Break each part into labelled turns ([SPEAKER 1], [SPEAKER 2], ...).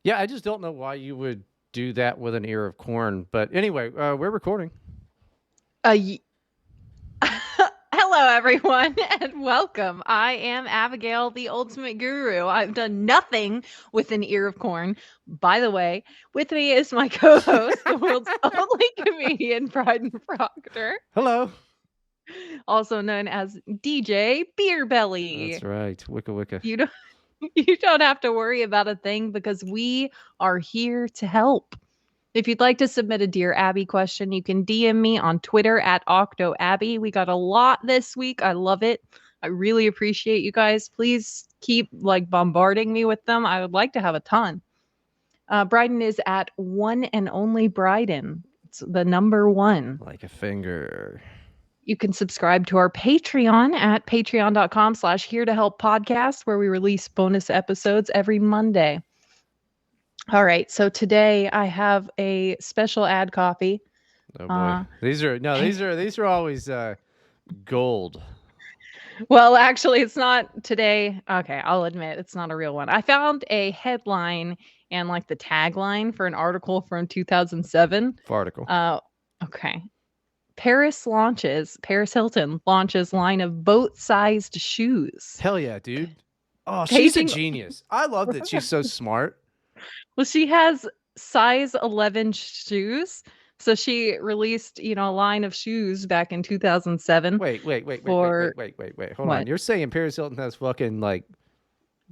[SPEAKER 1] Yeah, I just don't know why you would do that with an ear of corn. But anyway, we're recording.
[SPEAKER 2] Y- Hello, everyone, and welcome. I am Abigail, the ultimate guru. I've done nothing with an ear of corn. By the way, with me is my co host, the world's only comedian, Bryden Proctor,
[SPEAKER 1] Hello.
[SPEAKER 2] also known as DJ Beer
[SPEAKER 1] That's
[SPEAKER 2] Belly.
[SPEAKER 1] right. Wicka wicka.
[SPEAKER 2] You don't, you don't have to worry about a thing because we are here to help. If you'd like to submit a Dear Abby question, you can DM me on Twitter at OctoAbby. We got a lot this week. I love it. I really appreciate you guys. Please keep bombarding me with them. I would like to have a ton. Bryden is at one and only Bryden. It's the number one.
[SPEAKER 1] Like a finger.
[SPEAKER 2] You can subscribe to our Patreon at patreon.com/here to help podcast, where we release bonus episodes every Monday. All right. So today I have a special ad copy.
[SPEAKER 1] Oh boy. These are always gold.
[SPEAKER 2] Well, actually, it's not today. Okay, I'll admit it's not a real one. I found a headline and the tagline for an article from 2007.
[SPEAKER 1] Farticle.
[SPEAKER 2] Okay. Paris Hilton launches line of boat-sized shoes.
[SPEAKER 1] Hell yeah, dude. Oh, she's a
[SPEAKER 2] Paging
[SPEAKER 1] genius. I love that she's so smart.
[SPEAKER 2] Well, she has size 11 shoes. So she released, a line of shoes back in 2007
[SPEAKER 1] Wait.
[SPEAKER 2] for
[SPEAKER 1] Hold on.
[SPEAKER 2] what?
[SPEAKER 1] You're saying Paris Hilton has fucking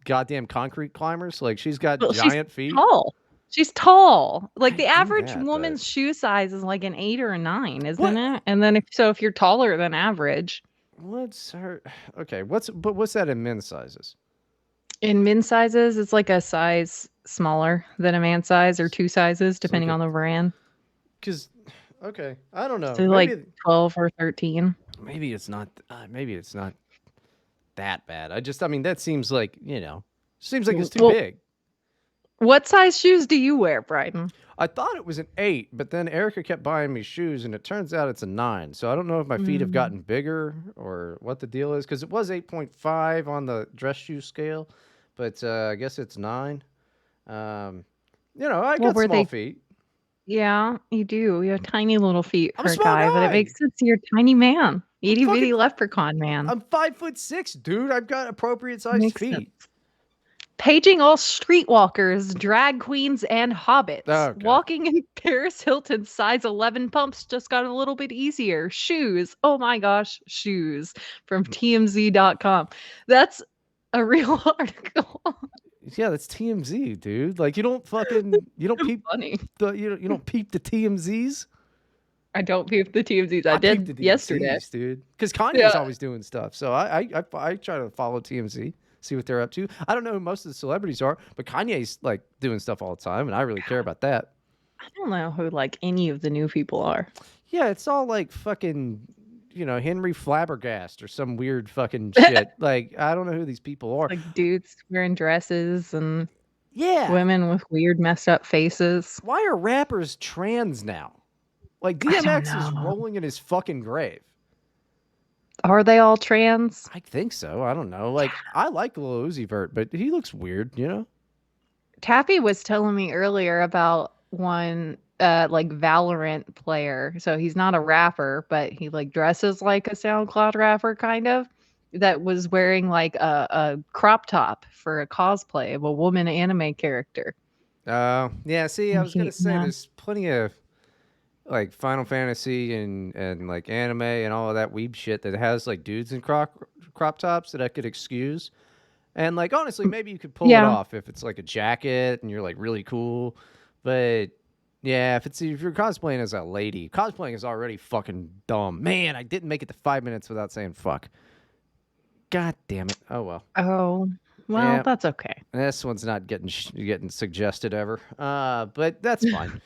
[SPEAKER 1] goddamn concrete climbers? Like she's got
[SPEAKER 2] Well, she's
[SPEAKER 1] giant feet?
[SPEAKER 2] tall. She's tall. Like
[SPEAKER 1] I
[SPEAKER 2] the
[SPEAKER 1] knew
[SPEAKER 2] average
[SPEAKER 1] that, but
[SPEAKER 2] woman's shoe size is like an 8 or a 9, isn't
[SPEAKER 1] what?
[SPEAKER 2] it? And then if you're taller than average.
[SPEAKER 1] What's her? Okay, what's that in men's sizes?
[SPEAKER 2] In men's sizes, it's like a size smaller than a man's size or two sizes,
[SPEAKER 1] It's like
[SPEAKER 2] depending on the brand.
[SPEAKER 1] because okay, I don't know.
[SPEAKER 2] So like 12 or 13.
[SPEAKER 1] Maybe it's not. Maybe it's not that bad. I mean, that seems like seems like it's too
[SPEAKER 2] Well,
[SPEAKER 1] big.
[SPEAKER 2] what size shoes do you wear, Bryden?
[SPEAKER 1] I thought it was an 8, but then Erica kept buying me shoes, and it turns out it's a 9. So I don't know if my feet have
[SPEAKER 2] Mm.
[SPEAKER 1] gotten bigger or what the deal is, because it was 8.5 on the dress shoe scale, but I guess it's 9. I
[SPEAKER 2] Well,
[SPEAKER 1] got
[SPEAKER 2] were
[SPEAKER 1] small
[SPEAKER 2] they?
[SPEAKER 1] feet.
[SPEAKER 2] Yeah, you do. You have tiny little feet
[SPEAKER 1] I'm a
[SPEAKER 2] for a
[SPEAKER 1] small
[SPEAKER 2] guy, but it
[SPEAKER 1] guy.
[SPEAKER 2] makes sense. You're a tiny man,
[SPEAKER 1] I'm
[SPEAKER 2] itty
[SPEAKER 1] fucking.
[SPEAKER 2] bitty leprechaun man.
[SPEAKER 1] I'm 5'6", dude. I've got appropriate sized
[SPEAKER 2] Makes sense.
[SPEAKER 1] feet.
[SPEAKER 2] Paging all streetwalkers, drag queens, and hobbits.
[SPEAKER 1] Okay.
[SPEAKER 2] Walking in Paris Hilton's size 11 pumps just got a little bit easier. Shoes. Oh my gosh, shoes from TMZ.com. That's a real article.
[SPEAKER 1] Yeah, that's TMZ, dude. Like you don't peep
[SPEAKER 2] Funny.
[SPEAKER 1] you don't peep the TMZs.
[SPEAKER 2] I don't peep the TMZs. I
[SPEAKER 1] I peep the
[SPEAKER 2] did yesterday.
[SPEAKER 1] TMZs, dude. Because Kanye's
[SPEAKER 2] Yeah.
[SPEAKER 1] always doing stuff, so I try to follow TMZ, see what they're up to. I don't know who most of the celebrities are, but Kanye's like doing stuff all the time, and I really care about that.
[SPEAKER 2] I don't know who any of the new people are.
[SPEAKER 1] Yeah, it's all like fucking, Henry Flabbergast or some weird fucking shit. Like I don't know who these people are.
[SPEAKER 2] Like dudes wearing dresses and
[SPEAKER 1] Yeah,
[SPEAKER 2] women with weird messed up faces.
[SPEAKER 1] why are rappers trans now? Like
[SPEAKER 2] I don't
[SPEAKER 1] DMX is
[SPEAKER 2] know.
[SPEAKER 1] rolling in his fucking grave.
[SPEAKER 2] Are they all trans?
[SPEAKER 1] I think so. I don't know. Like I like Lil Uzi Vert, but he looks weird.
[SPEAKER 2] Taffy was telling me earlier about one Valorant player. So he's not a rapper, but he dresses like a SoundCloud rapper kind of. That was wearing a crop top for a cosplay of a woman anime character.
[SPEAKER 1] Yeah. See, I
[SPEAKER 2] And
[SPEAKER 1] was gonna
[SPEAKER 2] he
[SPEAKER 1] say
[SPEAKER 2] yeah.
[SPEAKER 1] there's plenty of like Final Fantasy and like anime and all of that weeb shit that has like dudes in crop tops that I could excuse. And like honestly, maybe you could pull it
[SPEAKER 2] Yeah.
[SPEAKER 1] off if it's like a jacket and you're like really cool. But yeah, if you're cosplaying as a lady, cosplaying is already fucking dumb. Man, I didn't make it to 5 minutes without saying fuck. God damn it. Oh well.
[SPEAKER 2] Oh, well,
[SPEAKER 1] Yeah,
[SPEAKER 2] that's okay.
[SPEAKER 1] this one's not getting suggested ever. But that's fine.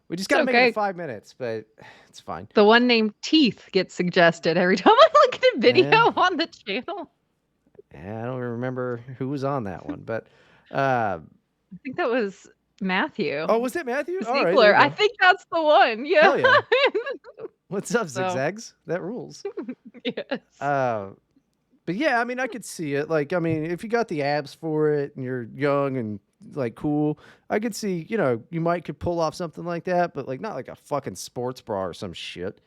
[SPEAKER 1] We just
[SPEAKER 2] It's
[SPEAKER 1] gotta make it to
[SPEAKER 2] okay.
[SPEAKER 1] 5 minutes, but it's fine.
[SPEAKER 2] The one named Teeth gets suggested every time I look at a video
[SPEAKER 1] Yeah.
[SPEAKER 2] on the channel.
[SPEAKER 1] Yeah, I don't remember who was on that one, but
[SPEAKER 2] I think that was Matthew
[SPEAKER 1] oh, was it Matthew? All right, there
[SPEAKER 2] Ziegler.
[SPEAKER 1] you
[SPEAKER 2] I
[SPEAKER 1] go.
[SPEAKER 2] think that's the one. Yeah.
[SPEAKER 1] Hell yeah. What's up,
[SPEAKER 2] So,
[SPEAKER 1] zigzags? That rules.
[SPEAKER 2] yes.
[SPEAKER 1] But yeah, I mean, I could see it. Like, I mean, if you got the abs for it and you're young and like cool. I could see, you might could pull off something like that, but like not like a fucking sports bra or some shit.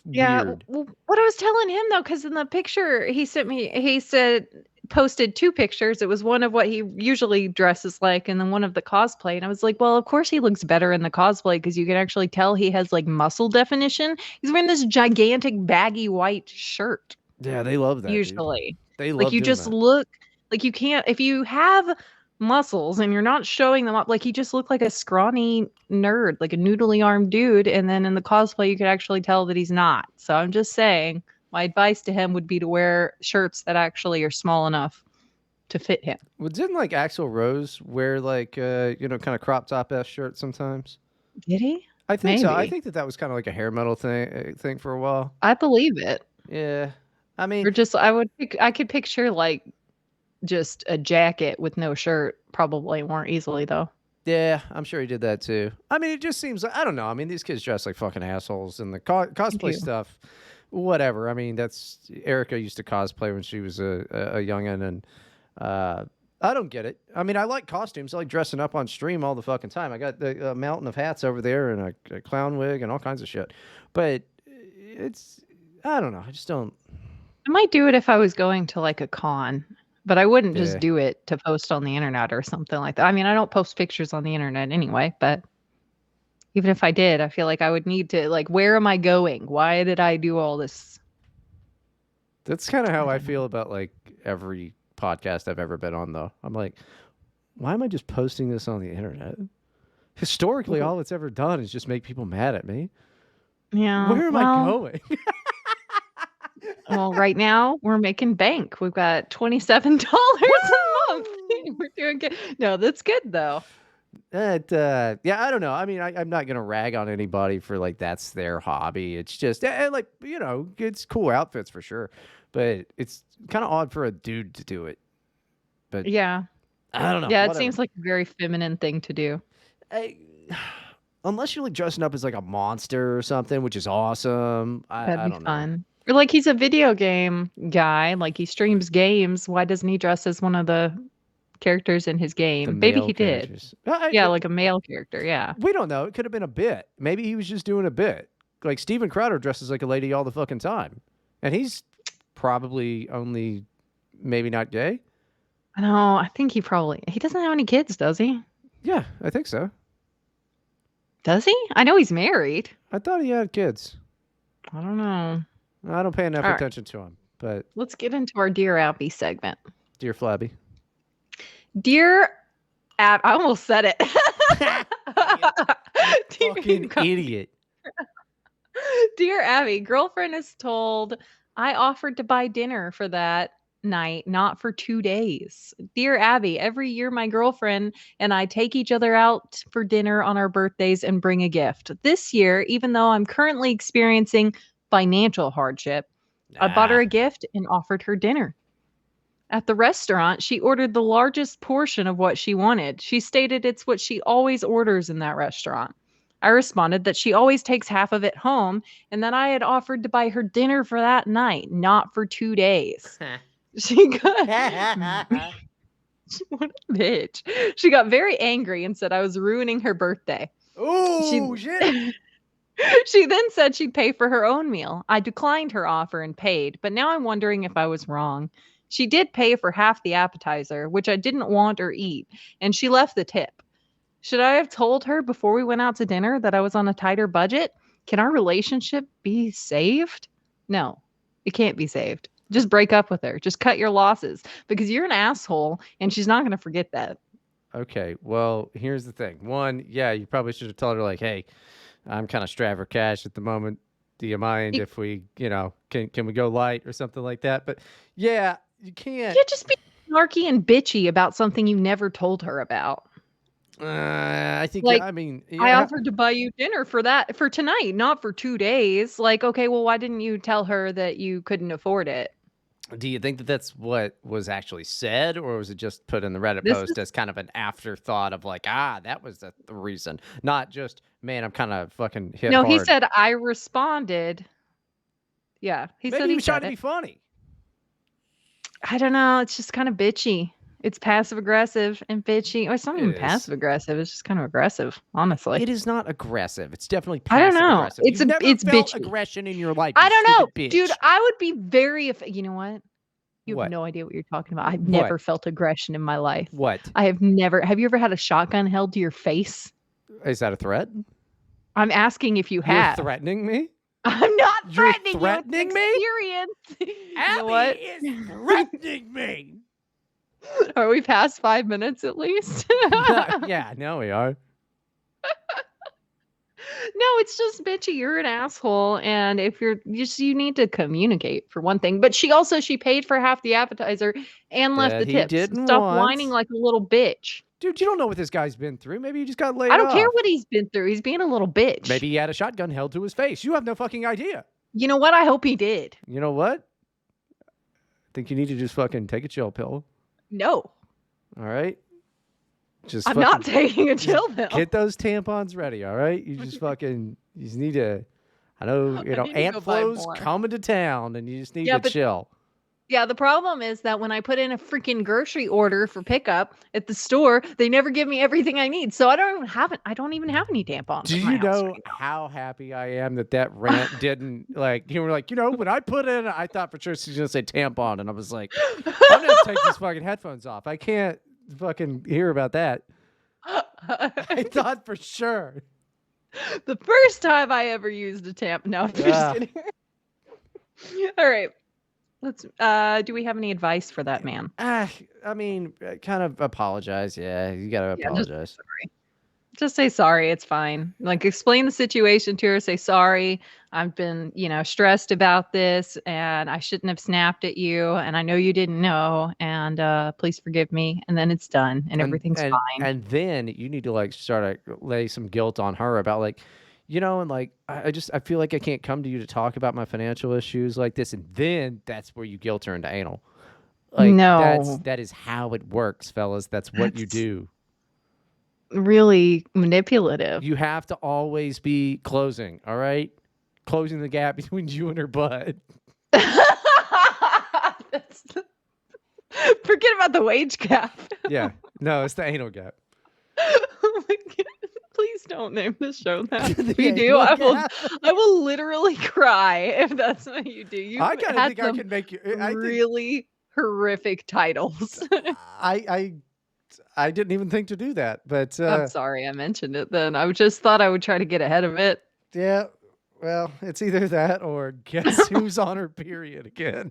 [SPEAKER 1] It's
[SPEAKER 2] Yeah,
[SPEAKER 1] weird.
[SPEAKER 2] what I was telling him though, because in the picture he sent me, he said posted two pictures. It was one of what he usually dresses like, and then one of the cosplay. And I was like, well, of course he looks better in the cosplay because you can actually tell he has like muscle definition. He's wearing this gigantic baggy white shirt.
[SPEAKER 1] Yeah, they love that, dude.
[SPEAKER 2] Usually.
[SPEAKER 1] They
[SPEAKER 2] Like,
[SPEAKER 1] love
[SPEAKER 2] you
[SPEAKER 1] doing
[SPEAKER 2] just
[SPEAKER 1] that.
[SPEAKER 2] look like you can't if you have muscles and you're not showing them up, like, you just look like a scrawny nerd, like a noodly armed dude, and then in the cosplay, you could actually tell that he's not. So I'm just saying, my advice to him would be to wear shirts that actually are small enough to fit him.
[SPEAKER 1] Well, didn't like Axl Rose wear like kind of crop top s shirts sometimes?
[SPEAKER 2] Did he?
[SPEAKER 1] I think so. I
[SPEAKER 2] Maybe.
[SPEAKER 1] think that was kind of like a hair metal thing for a while.
[SPEAKER 2] I believe it.
[SPEAKER 1] Yeah. I mean,
[SPEAKER 2] Or just I could picture, like, just a jacket with no shirt probably more easily, though.
[SPEAKER 1] yeah, I'm sure he did that too. I mean, it just seems like I don't know. I mean, these kids dress like fucking assholes, and the
[SPEAKER 2] Thank
[SPEAKER 1] cosplay
[SPEAKER 2] you.
[SPEAKER 1] stuff, whatever. I mean, that's Erica used to cosplay when she was a youngin, and uh, I don't get it. I mean, I like costumes. I like dressing up on stream all the fucking time. I got the mountain of hats over there, and a clown wig, and all kinds of shit. But it's I don't know. I just don't.
[SPEAKER 2] I might do it if I was going to, like, a con, but I wouldn't just
[SPEAKER 1] Yeah.
[SPEAKER 2] do it to post on the internet or something like that. I mean, I don't post pictures on the internet anyway, but even if I did, I feel like I would need to, like, where am I going? Why did I do all this?
[SPEAKER 1] That's kind of
[SPEAKER 2] I
[SPEAKER 1] how I
[SPEAKER 2] don't know.
[SPEAKER 1] feel about like every podcast I've ever been on, though. I'm like, why am I just posting this on the internet? Historically,
[SPEAKER 2] W
[SPEAKER 1] all it's ever done is just make people mad at me.
[SPEAKER 2] Yeah,
[SPEAKER 1] Where am I
[SPEAKER 2] well
[SPEAKER 1] going?
[SPEAKER 2] well, right now, we're making bank. We've got $27 a month.
[SPEAKER 1] Woo!
[SPEAKER 2] We're doing good. No, that's good, though.
[SPEAKER 1] Yeah, I don't know. I mean, I'm not gonna rag on anybody for like that's their hobby. It's just like it's cool outfits for sure, but it's kind of odd for a dude to do it. But
[SPEAKER 2] Yeah.
[SPEAKER 1] I don't know.
[SPEAKER 2] Yeah, it
[SPEAKER 1] Whatever.
[SPEAKER 2] seems like a very feminine thing to do.
[SPEAKER 1] I, unless you're like dressing up as like a monster or something, which is awesome.
[SPEAKER 2] That'd
[SPEAKER 1] I
[SPEAKER 2] be
[SPEAKER 1] don't know.
[SPEAKER 2] fun. Or, like, he's a video game guy, like, he streams games. Why doesn't he dress as one of the characters in his
[SPEAKER 1] The
[SPEAKER 2] game? Maybe
[SPEAKER 1] male
[SPEAKER 2] he did.
[SPEAKER 1] characters.
[SPEAKER 2] Yeah, like a male character, yeah.
[SPEAKER 1] We don't know. It could have been a bit. Maybe he was just doing a bit. Like Steven Crowder dresses like a lady all the fucking time, and he's probably only maybe not gay.
[SPEAKER 2] No, I think he doesn't have any kids, does he?
[SPEAKER 1] Yeah, I think so.
[SPEAKER 2] Does he? I know he's married.
[SPEAKER 1] I thought he had kids.
[SPEAKER 2] I don't know.
[SPEAKER 1] I don't pay enough
[SPEAKER 2] All right,
[SPEAKER 1] attention to him. But
[SPEAKER 2] let's get into our Dear Abby segment.
[SPEAKER 1] dear Flabby,
[SPEAKER 2] Dear Ab, I almost said it.
[SPEAKER 1] fucking idiot.
[SPEAKER 2] Dear Abby, girlfriend is told I offered to buy dinner for that night, not for 2 days. Dear Abby, every year my girlfriend and I take each other out for dinner on our birthdays and bring a gift. This year, even though I'm currently experiencing financial hardship, I bought her
[SPEAKER 1] Nah.
[SPEAKER 2] a gift and offered her dinner. At the restaurant, she ordered the largest portion of what she wanted. She stated it's what she always orders in that restaurant. I responded that she always takes half of it home and that I had offered to buy her dinner for that night, not for 2 days. She got what a bitch. She got very angry and said I was ruining her birthday.
[SPEAKER 1] Oh
[SPEAKER 2] She
[SPEAKER 1] shit!
[SPEAKER 2] she then said she'd pay for her own meal. I declined her offer and paid, but now I'm wondering if I was wrong. She did pay for half the appetizer, which I didn't want or eat, and she left the tip. Should I have told her before we went out to dinner that I was on a tighter budget? Can our relationship be saved? No, it can't be saved. Just break up with her. Just cut your losses because you're an asshole and she's not going to forget that.
[SPEAKER 1] Okay, well, here's the thing. One, yeah, you probably should have told her like, "Hey, I'm kind of strapped for cash at the moment. Do you mind
[SPEAKER 2] You
[SPEAKER 1] if we, can we go light or something like that?" But yeah, you can't.
[SPEAKER 2] can't just be snarky and bitchy about something you never told her about.
[SPEAKER 1] I think.
[SPEAKER 2] Like,
[SPEAKER 1] I mean,
[SPEAKER 2] I
[SPEAKER 1] yeah.
[SPEAKER 2] offered to buy you dinner for tonight, not for 2 days. Like, okay, well, why didn't you tell her that you couldn't afford it?
[SPEAKER 1] Do you think that that's what was actually said, or was it just put in the Reddit
[SPEAKER 2] This
[SPEAKER 1] post
[SPEAKER 2] is
[SPEAKER 1] as kind of an afterthought of like, that was the reason, not just, man, I'm kind of fucking hit
[SPEAKER 2] No, he
[SPEAKER 1] hard.
[SPEAKER 2] said I responded. Yeah, he said
[SPEAKER 1] Maybe he
[SPEAKER 2] he
[SPEAKER 1] was trying
[SPEAKER 2] said
[SPEAKER 1] to
[SPEAKER 2] it.
[SPEAKER 1] be funny.
[SPEAKER 2] I don't know, it's just kind of bitchy. It's passive aggressive and bitchy. Or it's not
[SPEAKER 1] It
[SPEAKER 2] even
[SPEAKER 1] is.
[SPEAKER 2] passive aggressive. It's just kind of aggressive, honestly.
[SPEAKER 1] It is not aggressive. It's definitely
[SPEAKER 2] I don't
[SPEAKER 1] passive
[SPEAKER 2] know.
[SPEAKER 1] aggressive. You've never
[SPEAKER 2] It's
[SPEAKER 1] felt
[SPEAKER 2] bitchy.
[SPEAKER 1] aggression in your life,
[SPEAKER 2] I
[SPEAKER 1] you
[SPEAKER 2] don't know,
[SPEAKER 1] stupid
[SPEAKER 2] dude.
[SPEAKER 1] bitch.
[SPEAKER 2] I would be very. You know what? You have
[SPEAKER 1] What?
[SPEAKER 2] no idea what you're talking about. I've
[SPEAKER 1] What?
[SPEAKER 2] never felt aggression in my life.
[SPEAKER 1] What?
[SPEAKER 2] I have never. Have you ever had a shotgun held to your face?
[SPEAKER 1] Is that a threat?
[SPEAKER 2] I'm asking if you
[SPEAKER 1] You're
[SPEAKER 2] have.
[SPEAKER 1] threatening me?
[SPEAKER 2] I'm not
[SPEAKER 1] You're
[SPEAKER 2] threatening you. It's
[SPEAKER 1] threatening me?
[SPEAKER 2] experience. You know
[SPEAKER 1] Abby
[SPEAKER 2] what?
[SPEAKER 1] is threatening me.
[SPEAKER 2] Are we past 5 minutes at least?
[SPEAKER 1] Yeah, now we are.
[SPEAKER 2] No, it's just bitchy. You're an asshole, and if you need to communicate for one thing. But she paid for half the appetizer and left
[SPEAKER 1] That
[SPEAKER 2] the
[SPEAKER 1] he
[SPEAKER 2] tips. So
[SPEAKER 1] didn't
[SPEAKER 2] stop whining
[SPEAKER 1] want.
[SPEAKER 2] like a little bitch.
[SPEAKER 1] Dude, you don't know what this guy's been through. Maybe he just got
[SPEAKER 2] I
[SPEAKER 1] laid
[SPEAKER 2] don't care
[SPEAKER 1] off.
[SPEAKER 2] what he's been through. He's being a little bitch.
[SPEAKER 1] Maybe he had a shotgun held to his face. You have no fucking idea.
[SPEAKER 2] You know what? I hope he did.
[SPEAKER 1] You know what? I think you need to just fucking take a chill pill.
[SPEAKER 2] No,
[SPEAKER 1] All right? Just
[SPEAKER 2] I'm not taking a chill pill.
[SPEAKER 1] Get those tampons ready, all right? You just fucking, you just need to, I know,
[SPEAKER 2] I need to
[SPEAKER 1] Aunt
[SPEAKER 2] go buy
[SPEAKER 1] Flo's
[SPEAKER 2] more.
[SPEAKER 1] coming to town and you just need
[SPEAKER 2] Yeah,
[SPEAKER 1] to
[SPEAKER 2] but
[SPEAKER 1] chill.
[SPEAKER 2] Yeah, the problem is that when I put in a freaking grocery order for pickup at the store, they never give me everything I need. So I don't even have any tampons
[SPEAKER 1] Do
[SPEAKER 2] at my
[SPEAKER 1] you
[SPEAKER 2] house
[SPEAKER 1] know
[SPEAKER 2] right now.
[SPEAKER 1] how happy I am that rant didn't, like, you were like, when I put in, I thought for sure she was going to say tampon. And I was like, I'm going to take these fucking headphones off. I can't fucking hear about that. I thought for sure.
[SPEAKER 2] The first time I ever used a tampon. No, I'm just kidding. All right. Let's do we have any advice for that man?
[SPEAKER 1] I mean, kind of apologize. Yeah, you got to apologize.
[SPEAKER 2] Just say sorry. It's fine. Like, explain the situation to her. Say sorry. I've been, stressed about this, and I shouldn't have snapped at you. And I know you didn't know. And please forgive me. And then it's done, and everything's fine.
[SPEAKER 1] And then you need to like start to lay some guilt on her about like, and like I feel like I can't come to you to talk about my financial issues like this, and then that's where you guilt her into anal. Like
[SPEAKER 2] No,
[SPEAKER 1] that is how it works, fellas. That's what you do.
[SPEAKER 2] Really manipulative.
[SPEAKER 1] You have to always be closing, all right? Closing the gap between you and her butt.
[SPEAKER 2] Forget about the wage gap.
[SPEAKER 1] Yeah. No, it's the anal gap.
[SPEAKER 2] Oh my God. Please don't name the show that. If you do, I will literally cry if that's what you do. You
[SPEAKER 1] I kind of think I can make you
[SPEAKER 2] really horrific titles.
[SPEAKER 1] I didn't even think to do that, but
[SPEAKER 2] I'm sorry I mentioned it then. I just thought I would try to get ahead of it.
[SPEAKER 1] Yeah, well, it's either that or guess who's on her period again.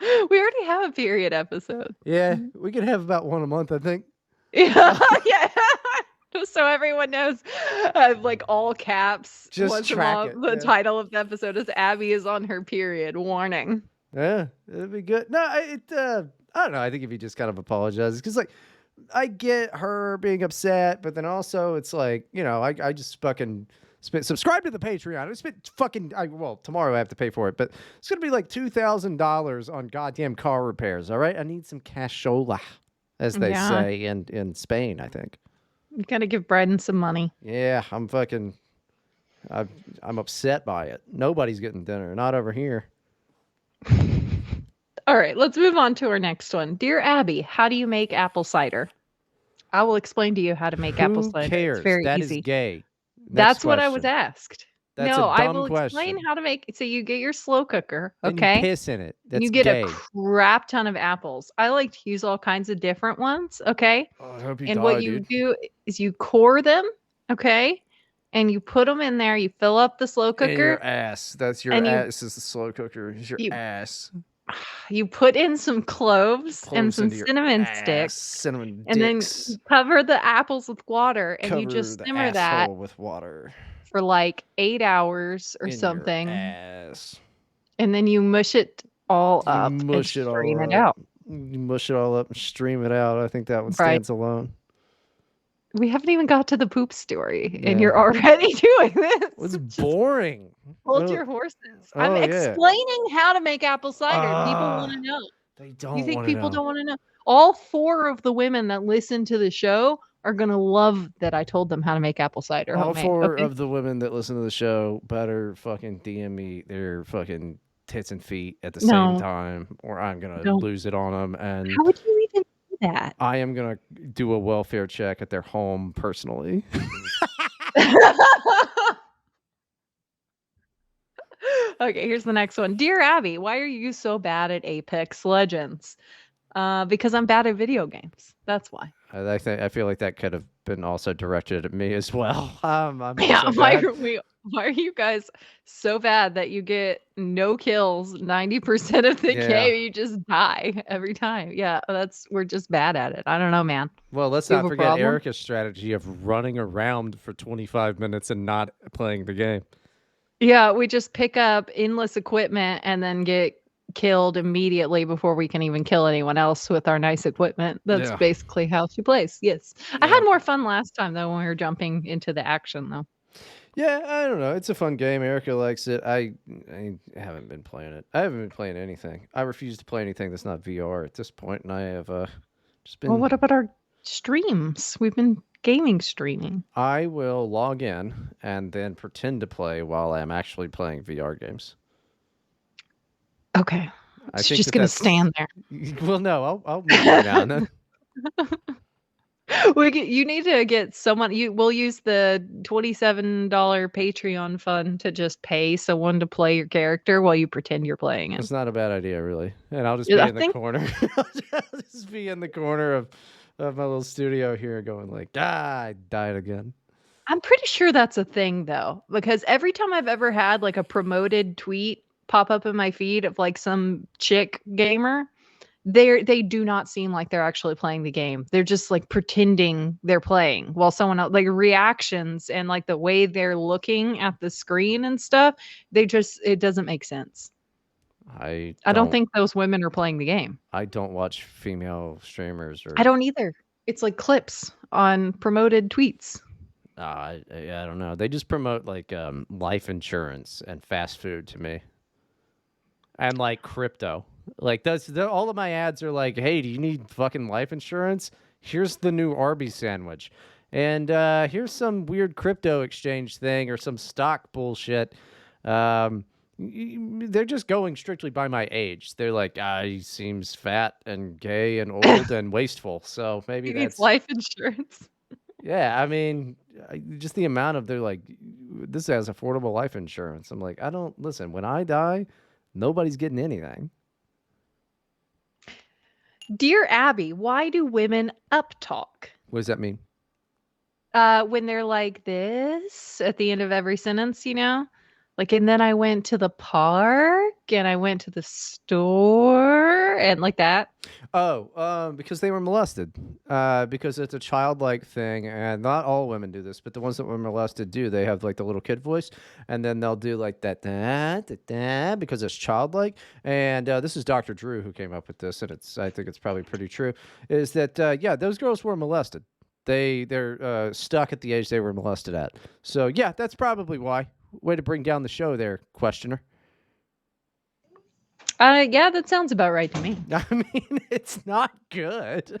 [SPEAKER 2] We already have a period episode.
[SPEAKER 1] Yeah, we could have about one a month, I think.
[SPEAKER 2] Yeah, yeah. So everyone knows, like all caps.
[SPEAKER 1] Just track it.
[SPEAKER 2] The title of the episode is Abby is on her period. Warning.
[SPEAKER 1] Yeah, it'd be good. No, I don't know. I think if you just kind of apologize, because like I get her being upset, but then also it's like I just fucking subscribe to the Patreon. I spent fucking tomorrow I have to pay for it, but it's gonna be like $2,000 on goddamn car repairs. All right, I need some cashola, as they say in Spain, I think.
[SPEAKER 2] You gotta give Bryden some money.
[SPEAKER 1] Yeah, I'm upset by it. Nobody's getting dinner, not over here.
[SPEAKER 2] All right, let's move on to our next one. Dear Abby, how do you make apple cider? I will explain to you how to make apple cider.
[SPEAKER 1] Who cares?
[SPEAKER 2] It's very
[SPEAKER 1] that
[SPEAKER 2] easy.
[SPEAKER 1] Is gay.
[SPEAKER 2] That's what I was asked.
[SPEAKER 1] That's
[SPEAKER 2] no,
[SPEAKER 1] a dumb
[SPEAKER 2] I will explain how to make. So you get your slow cooker, okay?
[SPEAKER 1] And you piss in it. That's
[SPEAKER 2] you get
[SPEAKER 1] gay.
[SPEAKER 2] a crap ton of apples. I like to use all kinds of different ones, okay?
[SPEAKER 1] Oh, I hope you
[SPEAKER 2] and
[SPEAKER 1] die,
[SPEAKER 2] what you do is you core them, okay? And you put them in there. You fill up the slow cooker.
[SPEAKER 1] And your ass. That's your ass. This is the slow cooker. It's your ass.
[SPEAKER 2] You put in some cloves and some cinnamon sticks.
[SPEAKER 1] Cinnamon
[SPEAKER 2] and
[SPEAKER 1] dicks.
[SPEAKER 2] Then cover the apples with water, and you just simmer that
[SPEAKER 1] with water
[SPEAKER 2] for like 8 hours or something.
[SPEAKER 1] Your ass.
[SPEAKER 2] And then you mush it all up
[SPEAKER 1] and
[SPEAKER 2] stream it out.
[SPEAKER 1] You mush it all up and stream it out. I think that one stands alone.
[SPEAKER 2] We haven't even got to the poop story, and you're already doing this.
[SPEAKER 1] It's boring.
[SPEAKER 2] Hold your horses. I'm explaining how to make apple cider. People want to know.
[SPEAKER 1] They don't.
[SPEAKER 2] You think people don't want to know? All 4 of the women that listen to the show are gonna love that I told them how to make apple cider.
[SPEAKER 1] All 4 of the women that listen to the show better fucking DM me their fucking tits and feet at the same time, or I'm gonna lose it on them. And
[SPEAKER 2] how would you even do that?
[SPEAKER 1] I am gonna do a welfare check at their home personally.
[SPEAKER 2] Okay, here's the next one. Dear Abby, why are you so bad at Apex Legends? Because I'm bad at video games. That's why.
[SPEAKER 1] I feel like that could have been also directed at me as well. I'm
[SPEAKER 2] Yeah,
[SPEAKER 1] so bad.
[SPEAKER 2] why are you guys so bad that you get no kills 90% of the
[SPEAKER 1] Yeah.
[SPEAKER 2] game? You just die every time. Yeah, we're just bad at it. I don't know, man.
[SPEAKER 1] Well, let's
[SPEAKER 2] You have
[SPEAKER 1] not
[SPEAKER 2] a
[SPEAKER 1] forget
[SPEAKER 2] problem?
[SPEAKER 1] Erica's strategy of running around for 25 minutes and not playing the game.
[SPEAKER 2] Yeah, we just pick up endless equipment and then get killed immediately before we can even kill anyone else with our nice equipment. That's
[SPEAKER 1] Yeah.
[SPEAKER 2] basically how she plays. Yes. I
[SPEAKER 1] Yeah.
[SPEAKER 2] had more fun last time though when we were jumping into the action though.
[SPEAKER 1] Yeah, I don't know. It's a fun game. Erica likes it. I haven't been playing it. I haven't been playing anything. I refuse to play anything that's not VR at this point, and I have just
[SPEAKER 2] Well,
[SPEAKER 1] been.
[SPEAKER 2] what about our streams? We've been gaming streaming.
[SPEAKER 1] I will log in and then pretend to play while I'm actually playing VR games.
[SPEAKER 2] Okay.
[SPEAKER 1] I
[SPEAKER 2] It's
[SPEAKER 1] think
[SPEAKER 2] just
[SPEAKER 1] that
[SPEAKER 2] gonna
[SPEAKER 1] that's.
[SPEAKER 2] stand there.
[SPEAKER 1] Well, no, I'll move every now and then.
[SPEAKER 2] You need to get someone. We'll use the $27 Patreon fund to just pay someone to play your character while you pretend you're playing it.
[SPEAKER 1] It's not a bad idea, really. And I'll just
[SPEAKER 2] Yeah,
[SPEAKER 1] be
[SPEAKER 2] I
[SPEAKER 1] in the
[SPEAKER 2] think
[SPEAKER 1] corner. I'll just be in the corner of my little studio here, going like, I died again.
[SPEAKER 2] I'm pretty sure that's a thing though, because every time I've ever had like a promoted tweet pop up in my feed of like some chick gamer, they do not seem like they're actually playing the game. They're just like pretending they're playing while someone else like reactions and like the way they're looking at the screen and stuff, it doesn't make sense.
[SPEAKER 1] I
[SPEAKER 2] I don't
[SPEAKER 1] don't
[SPEAKER 2] think those women are playing the game.
[SPEAKER 1] I don't watch female streamers
[SPEAKER 2] I
[SPEAKER 1] or
[SPEAKER 2] don't either. It's like clips on promoted tweets.
[SPEAKER 1] I don't know. They just promote like life insurance and fast food to me. And like crypto. Like all of my ads are like, "Hey, do you need fucking life insurance? Here's the new Arby's sandwich." And here's some weird crypto exchange thing or some stock bullshit. They're just going strictly by my age. They're like, he seems fat and gay and old and wasteful. So maybe
[SPEAKER 2] He needs
[SPEAKER 1] that's,
[SPEAKER 2] life insurance.
[SPEAKER 1] yeah. I mean, just the amount of, they're like, this has affordable life insurance. I'm like, I don't, listen, when I die, nobody's getting anything.
[SPEAKER 2] Dear Abby, why do women uptalk?
[SPEAKER 1] What does that mean?
[SPEAKER 2] When they're like this at the end of every sentence, you know? Like, and then I went to the park and I went to the store and like that.
[SPEAKER 1] Oh, because they were molested. Because it's a childlike thing, and not all women do this, but the ones that were molested do. They have like the little kid voice, and then they'll do like that, da, da, da, because it's childlike. And this is Dr. Drew who came up with this, and I think it's probably pretty true. Is that yeah, those girls were molested. They're stuck at the age they were molested at. So yeah, that's probably why. Way to bring down the show there, questioner.
[SPEAKER 2] Yeah, that sounds about right to me.
[SPEAKER 1] I mean, it's not good.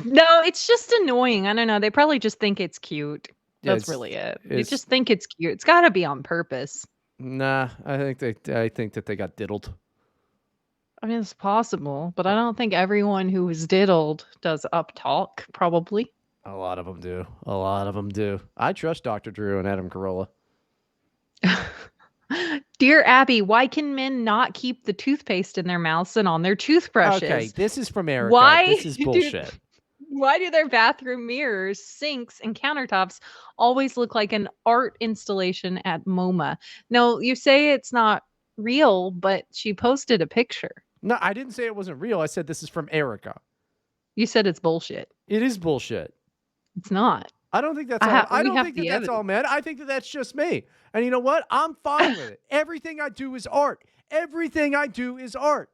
[SPEAKER 2] No, it's just annoying. I don't know. They probably just think it's cute.
[SPEAKER 1] Yeah,
[SPEAKER 2] That's really it. They
[SPEAKER 1] it's
[SPEAKER 2] just think it's cute. It's got to be on purpose.
[SPEAKER 1] Nah, I think that they got diddled.
[SPEAKER 2] I mean, it's possible, but I don't think everyone who is diddled does uptalk, probably.
[SPEAKER 1] A lot of them do. A lot of them do. I trust Dr. Drew and Adam Carolla.
[SPEAKER 2] Dear Abby, why can men not keep the toothpaste in their mouths and on their toothbrushes?
[SPEAKER 1] Okay, this is from Erica.
[SPEAKER 2] Why
[SPEAKER 1] This is bullshit.
[SPEAKER 2] Why do their bathroom mirrors, sinks, and countertops always look like an art installation at MoMA? No, you say it's not real, but she posted a picture.
[SPEAKER 1] No, I didn't say it wasn't real. I said this is from Erica.
[SPEAKER 2] You said it's bullshit.
[SPEAKER 1] It is bullshit.
[SPEAKER 2] It's not.
[SPEAKER 1] I don't think that's all. I don't think that that's all,
[SPEAKER 2] evidence.
[SPEAKER 1] man. I think that that's just me. And you know what? I'm fine with it. Everything I do is art. Everything I do is art.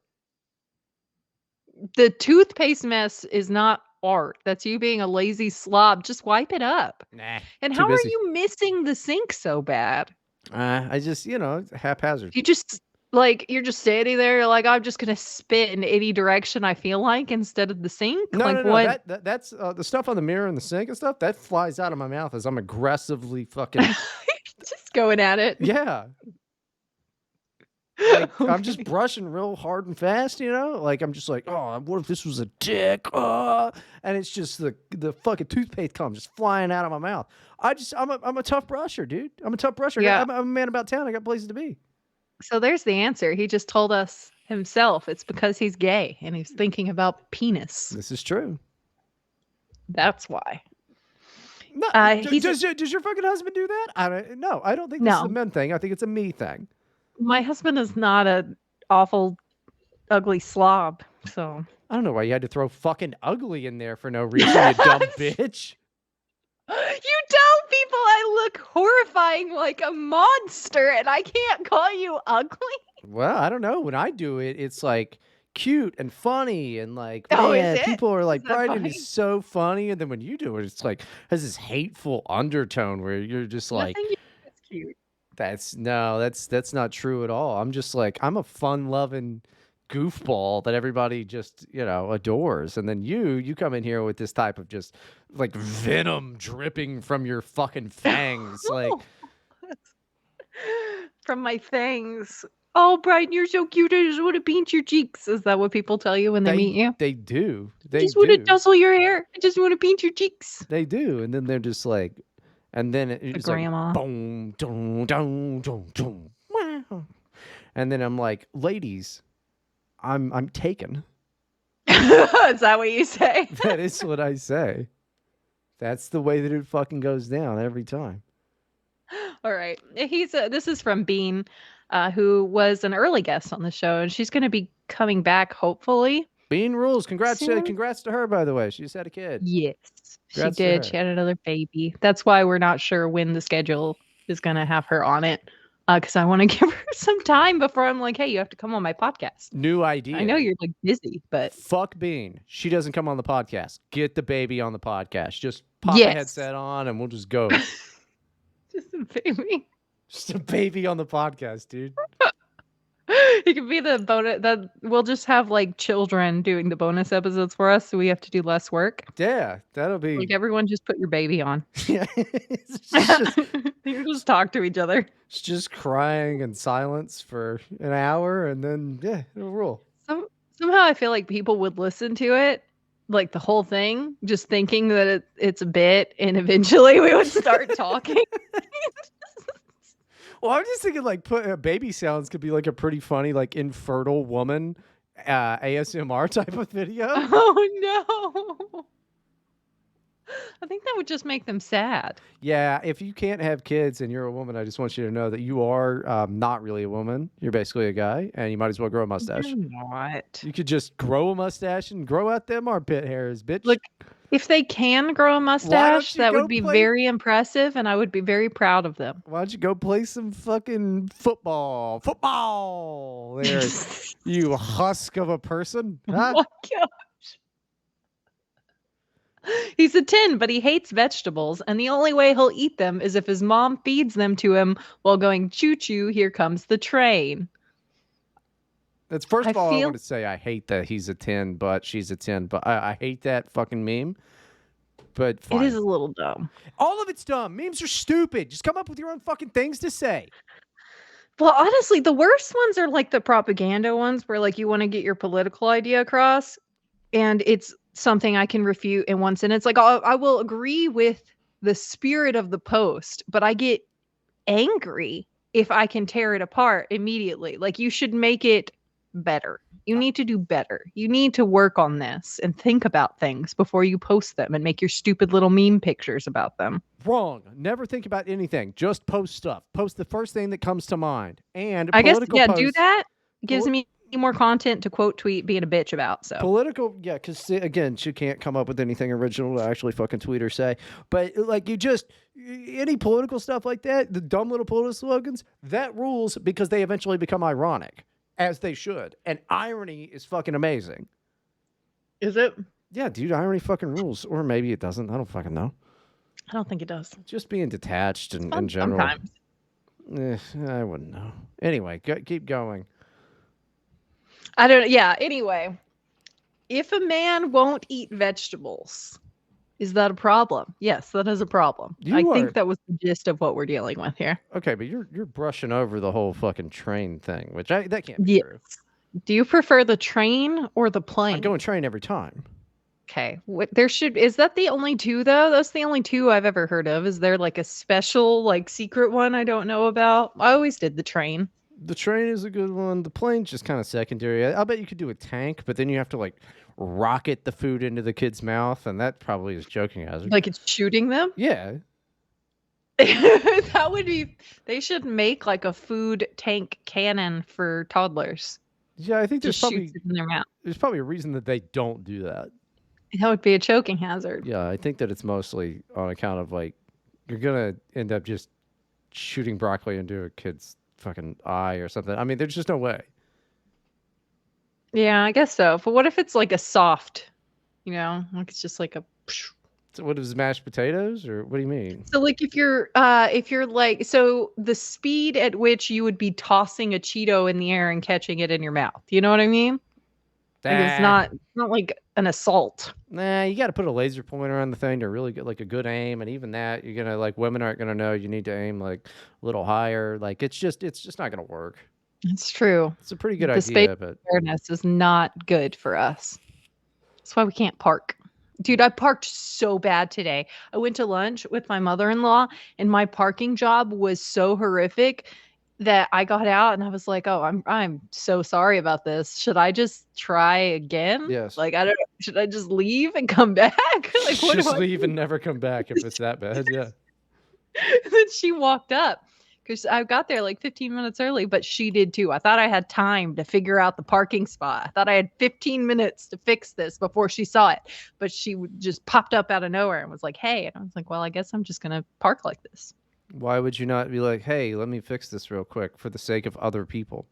[SPEAKER 2] The toothpaste mess is not art. That's you being a lazy slob. Just wipe it up.
[SPEAKER 1] Nah.
[SPEAKER 2] And
[SPEAKER 1] too
[SPEAKER 2] how
[SPEAKER 1] busy.
[SPEAKER 2] are you missing the sink so bad?
[SPEAKER 1] I just, haphazard.
[SPEAKER 2] You just like you're just standing there, you're like, I'm just gonna spit in any direction I feel like instead of the sink.
[SPEAKER 1] No,
[SPEAKER 2] like
[SPEAKER 1] no.
[SPEAKER 2] what?
[SPEAKER 1] That's the stuff on the mirror and the sink and stuff. That flies out of my mouth as I'm aggressively fucking.
[SPEAKER 2] Just going at it.
[SPEAKER 1] Yeah. Like, I'm just
[SPEAKER 2] Okay.
[SPEAKER 1] brushing real hard and fast, you know? Like, I'm just like, oh, what if this was a dick? And it's just the fucking toothpaste comes just flying out of my mouth. I'm a tough brusher, dude. I'm a tough brusher.
[SPEAKER 2] Yeah.
[SPEAKER 1] I'm a man about town. I got places to be.
[SPEAKER 2] So there's the answer. He just told us himself it's because he's gay and he's thinking about penis.
[SPEAKER 1] This is true.
[SPEAKER 2] That's why.
[SPEAKER 1] No,
[SPEAKER 2] He's
[SPEAKER 1] does your fucking husband do that? No, I don't think this is a
[SPEAKER 2] no.
[SPEAKER 1] men thing. I think it's a me thing.
[SPEAKER 2] My husband is not a awful, ugly slob. So
[SPEAKER 1] I don't know why you had to throw fucking ugly in there for no reason, you dumb bitch.
[SPEAKER 2] you tell people I look horrifying like a monster, and I can't call you ugly.
[SPEAKER 1] Well, I don't know. When I do it, it's like cute and funny and like,
[SPEAKER 2] Oh, is
[SPEAKER 1] man,
[SPEAKER 2] it?
[SPEAKER 1] people are like,
[SPEAKER 2] Is that
[SPEAKER 1] Bryden
[SPEAKER 2] funny?
[SPEAKER 1] is so funny. And then when you do it, it's like has this hateful undertone where you're just like,
[SPEAKER 2] Nothing you do is cute.
[SPEAKER 1] that's not true at all. I'm just like, I'm a fun-loving goofball that everybody just, adores. And then you come in here with this type of just like venom dripping from your fucking fangs. Like,
[SPEAKER 2] From my fangs. Oh, Bryden, you're so cute. I just want to paint your cheeks. Is that what people tell you when they meet you?
[SPEAKER 1] they do.
[SPEAKER 2] I
[SPEAKER 1] They
[SPEAKER 2] just want to
[SPEAKER 1] do.
[SPEAKER 2] tussle your hair. I just want to paint your cheeks.
[SPEAKER 1] They do. And then they're just like, and then it's like
[SPEAKER 2] grandma.
[SPEAKER 1] boom, dum, dum, dum, dum, wow. And then I'm like, ladies, I'm taken.
[SPEAKER 2] Is that what you say?
[SPEAKER 1] That is what I say. That's the way that it fucking goes down every time.
[SPEAKER 2] All right. This is from Bean, who was an early guest on the show, and she's going to be coming back hopefully.
[SPEAKER 1] Bean rules. Congrats
[SPEAKER 2] soon.
[SPEAKER 1] to her, by the way. She just had a kid.
[SPEAKER 2] Yes,
[SPEAKER 1] Congrats
[SPEAKER 2] she
[SPEAKER 1] to
[SPEAKER 2] did.
[SPEAKER 1] her.
[SPEAKER 2] She had another baby. That's why we're not sure when the schedule is going to have her on it. Because I want to give her some time before I'm like, hey, you have to come on my podcast.
[SPEAKER 1] New idea.
[SPEAKER 2] I know you're like busy, but
[SPEAKER 1] fuck Bean. She doesn't come on the podcast. Get the baby on the podcast. Just pop a headset on and we'll just go.
[SPEAKER 2] Just a baby.
[SPEAKER 1] Just a baby on the podcast, dude.
[SPEAKER 2] It could be the bonus that we'll just have like children doing the bonus episodes for us, so we have to do less work.
[SPEAKER 1] Yeah, that'll be
[SPEAKER 2] like everyone just put your baby on.
[SPEAKER 1] Yeah,
[SPEAKER 2] you just talk to each other.
[SPEAKER 1] It's just crying in silence for an hour, and then it'll rule.
[SPEAKER 2] Somehow I feel like people would listen to it, like the whole thing, just thinking that it's a bit, and eventually we would start talking.
[SPEAKER 1] Well, I'm just thinking like baby sounds could be like a pretty funny like infertile woman ASMR type of video.
[SPEAKER 2] Oh no. I think that would just make them sad.
[SPEAKER 1] Yeah, if you can't have kids and you're a woman, I just want you to know that you are not really a woman. You're basically a guy, and you might as well grow a mustache.
[SPEAKER 2] You're not.
[SPEAKER 1] You could just grow a mustache and grow out them armpit hairs, bitch.
[SPEAKER 2] Look, if they can grow a mustache, that would be very impressive, and I would be very proud of them.
[SPEAKER 1] Why don't you go play some fucking football? Football! There, you husk of a person. Huh?
[SPEAKER 2] Oh my gosh. He's a 10, but he hates vegetables, and the only way he'll eat them is if his mom feeds them to him while going, choo-choo, here comes the train.
[SPEAKER 1] That's I want to say I hate that he's a 10, but she's a 10, but I hate that fucking meme. But fine.
[SPEAKER 2] It is a little dumb.
[SPEAKER 1] All of it's dumb. Memes are stupid. Just come up with your own fucking things to say.
[SPEAKER 2] Well, honestly, the worst ones are like the propaganda ones where like you want to get your political idea across, and it's something I can refute in one sentence. Like I will agree with the spirit of the post, but I get angry if I can tear it apart immediately. Like you should make it better. You need to do better. You need to work on this and think about things before you post them and make your stupid little meme pictures about them.
[SPEAKER 1] Wrong. Never think about anything. Just post stuff. Post the first thing that comes to mind. And
[SPEAKER 2] I guess,
[SPEAKER 1] posts,
[SPEAKER 2] do that. Gives me more content to quote tweet being a bitch about. So
[SPEAKER 1] political, because again, she can't come up with anything original to actually fucking tweet or say. But like any political stuff like that, the dumb little political slogans, that rules because they eventually become ironic, as they should. And irony is fucking amazing.
[SPEAKER 2] Is it?
[SPEAKER 1] Yeah, dude, irony fucking rules. Or maybe it doesn't. I don't fucking know.
[SPEAKER 2] I don't think it does.
[SPEAKER 1] Just being detached in general.
[SPEAKER 2] Sometimes.
[SPEAKER 1] I wouldn't know. Anyway, keep going.
[SPEAKER 2] I don't. Yeah. Anyway, if a man won't eat vegetables, Is that a problem? Yes, that is a problem. I
[SPEAKER 1] You
[SPEAKER 2] think
[SPEAKER 1] are
[SPEAKER 2] that was the gist of what we're dealing with here.
[SPEAKER 1] okay, but you're brushing over the whole fucking train thing, which that can't be
[SPEAKER 2] Yes.
[SPEAKER 1] true.
[SPEAKER 2] Do you prefer the train or the
[SPEAKER 1] I'd go
[SPEAKER 2] plane?
[SPEAKER 1] and train every time.
[SPEAKER 2] Okay. Is that the only two though? That's the only two I've ever heard of. Is there like a special, like secret one I don't know about? I always did the train.
[SPEAKER 1] The train is a good one. The plane's just kind of secondary. I'll bet you could do a tank, but then you have to like rocket the food into the kid's mouth, and that probably is joking hazard.
[SPEAKER 2] Like it's shooting them?
[SPEAKER 1] Yeah,
[SPEAKER 2] That would be they should make like a food tank cannon for toddlers.
[SPEAKER 1] yeah. I think
[SPEAKER 2] Just shoots it in their mouth.
[SPEAKER 1] there's probably a reason that they don't do that.
[SPEAKER 2] That would be a choking hazard.
[SPEAKER 1] Yeah, I think that it's mostly on account of like you're gonna end up just shooting broccoli into a kid's fucking eye or something. I mean, there's just no way.
[SPEAKER 2] Yeah, I guess so. But what if it's like a soft, like it's just like a
[SPEAKER 1] So what is mashed potatoes or what do you mean?
[SPEAKER 2] so like if you're like so the speed at which you would be tossing a Cheeto in the air and catching it in your mouth. You know what I mean? Like it's not like an assault.
[SPEAKER 1] Nah, you got to put a laser pointer on the thing to really get like a good aim, and even that, you're gonna like women aren't gonna know. You need to aim like a little higher. Like it's just not gonna work.
[SPEAKER 2] It's true.
[SPEAKER 1] It's a pretty good
[SPEAKER 2] The space
[SPEAKER 1] idea, but
[SPEAKER 2] awareness is not good for us. That's why we can't park. Dude, I parked so bad today. I went to lunch with my mother-in-law, and my parking job was so horrific that I got out and I was like, "Oh, I'm so sorry about this. Should I just try again?
[SPEAKER 1] yes,
[SPEAKER 2] Like, I don't know. Should I just leave and come back? Like, what do
[SPEAKER 1] just
[SPEAKER 2] I
[SPEAKER 1] leave
[SPEAKER 2] do?"
[SPEAKER 1] and never come back if it's that bad. Yeah.
[SPEAKER 2] Then she walked up because I got there like 15 minutes early, but she did too. I thought I had time to figure out the parking spot. I thought I had 15 minutes to fix this before she saw it, but she just popped up out of nowhere and was like, "Hey," and I was like, "Well, I guess I'm just gonna park like this."
[SPEAKER 1] Why would you not be like, hey, let me fix this real quick for the sake of other people?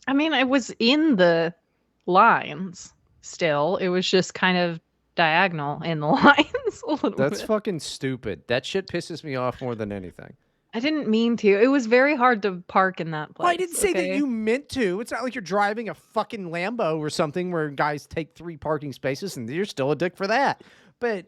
[SPEAKER 2] I mean, I was in the lines still. It was just kind of diagonal in the lines a little
[SPEAKER 1] That's
[SPEAKER 2] bit.
[SPEAKER 1] fucking stupid. That shit pisses me off more than anything.
[SPEAKER 2] I didn't mean to. It was very hard to park in that
[SPEAKER 1] Well, I
[SPEAKER 2] place.
[SPEAKER 1] didn't say that
[SPEAKER 2] Okay.
[SPEAKER 1] you meant to. It's not like you're driving a fucking Lambo or something where guys take 3 parking spaces and you're still a dick for that. But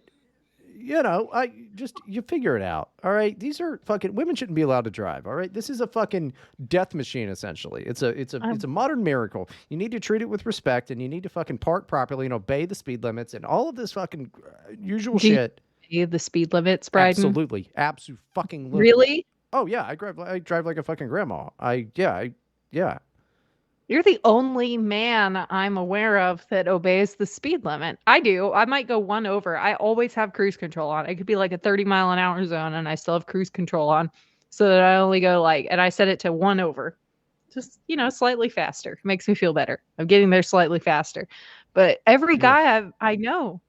[SPEAKER 1] you figure it out. All right, these are fucking women shouldn't be allowed to drive. All right, this is a fucking death machine essentially. It's a modern miracle. You need to treat it with respect, and you need to fucking park properly and obey the speed limits and all of this fucking usual
[SPEAKER 2] Do you
[SPEAKER 1] shit.
[SPEAKER 2] obey the speed limits, Bryden?
[SPEAKER 1] Absolutely, absolutely, fucking.
[SPEAKER 2] Really?
[SPEAKER 1] Oh yeah, I drive like a fucking grandma. Yeah.
[SPEAKER 2] You're the only man I'm aware of that obeys the speed limit. I do. I might go one over. I always have cruise control on. It could be like a 30-mile-an-hour zone and I still have cruise control on so that I only go and I set it to one over. Just, slightly faster. Makes me feel better. I'm getting there slightly faster. But every guy I know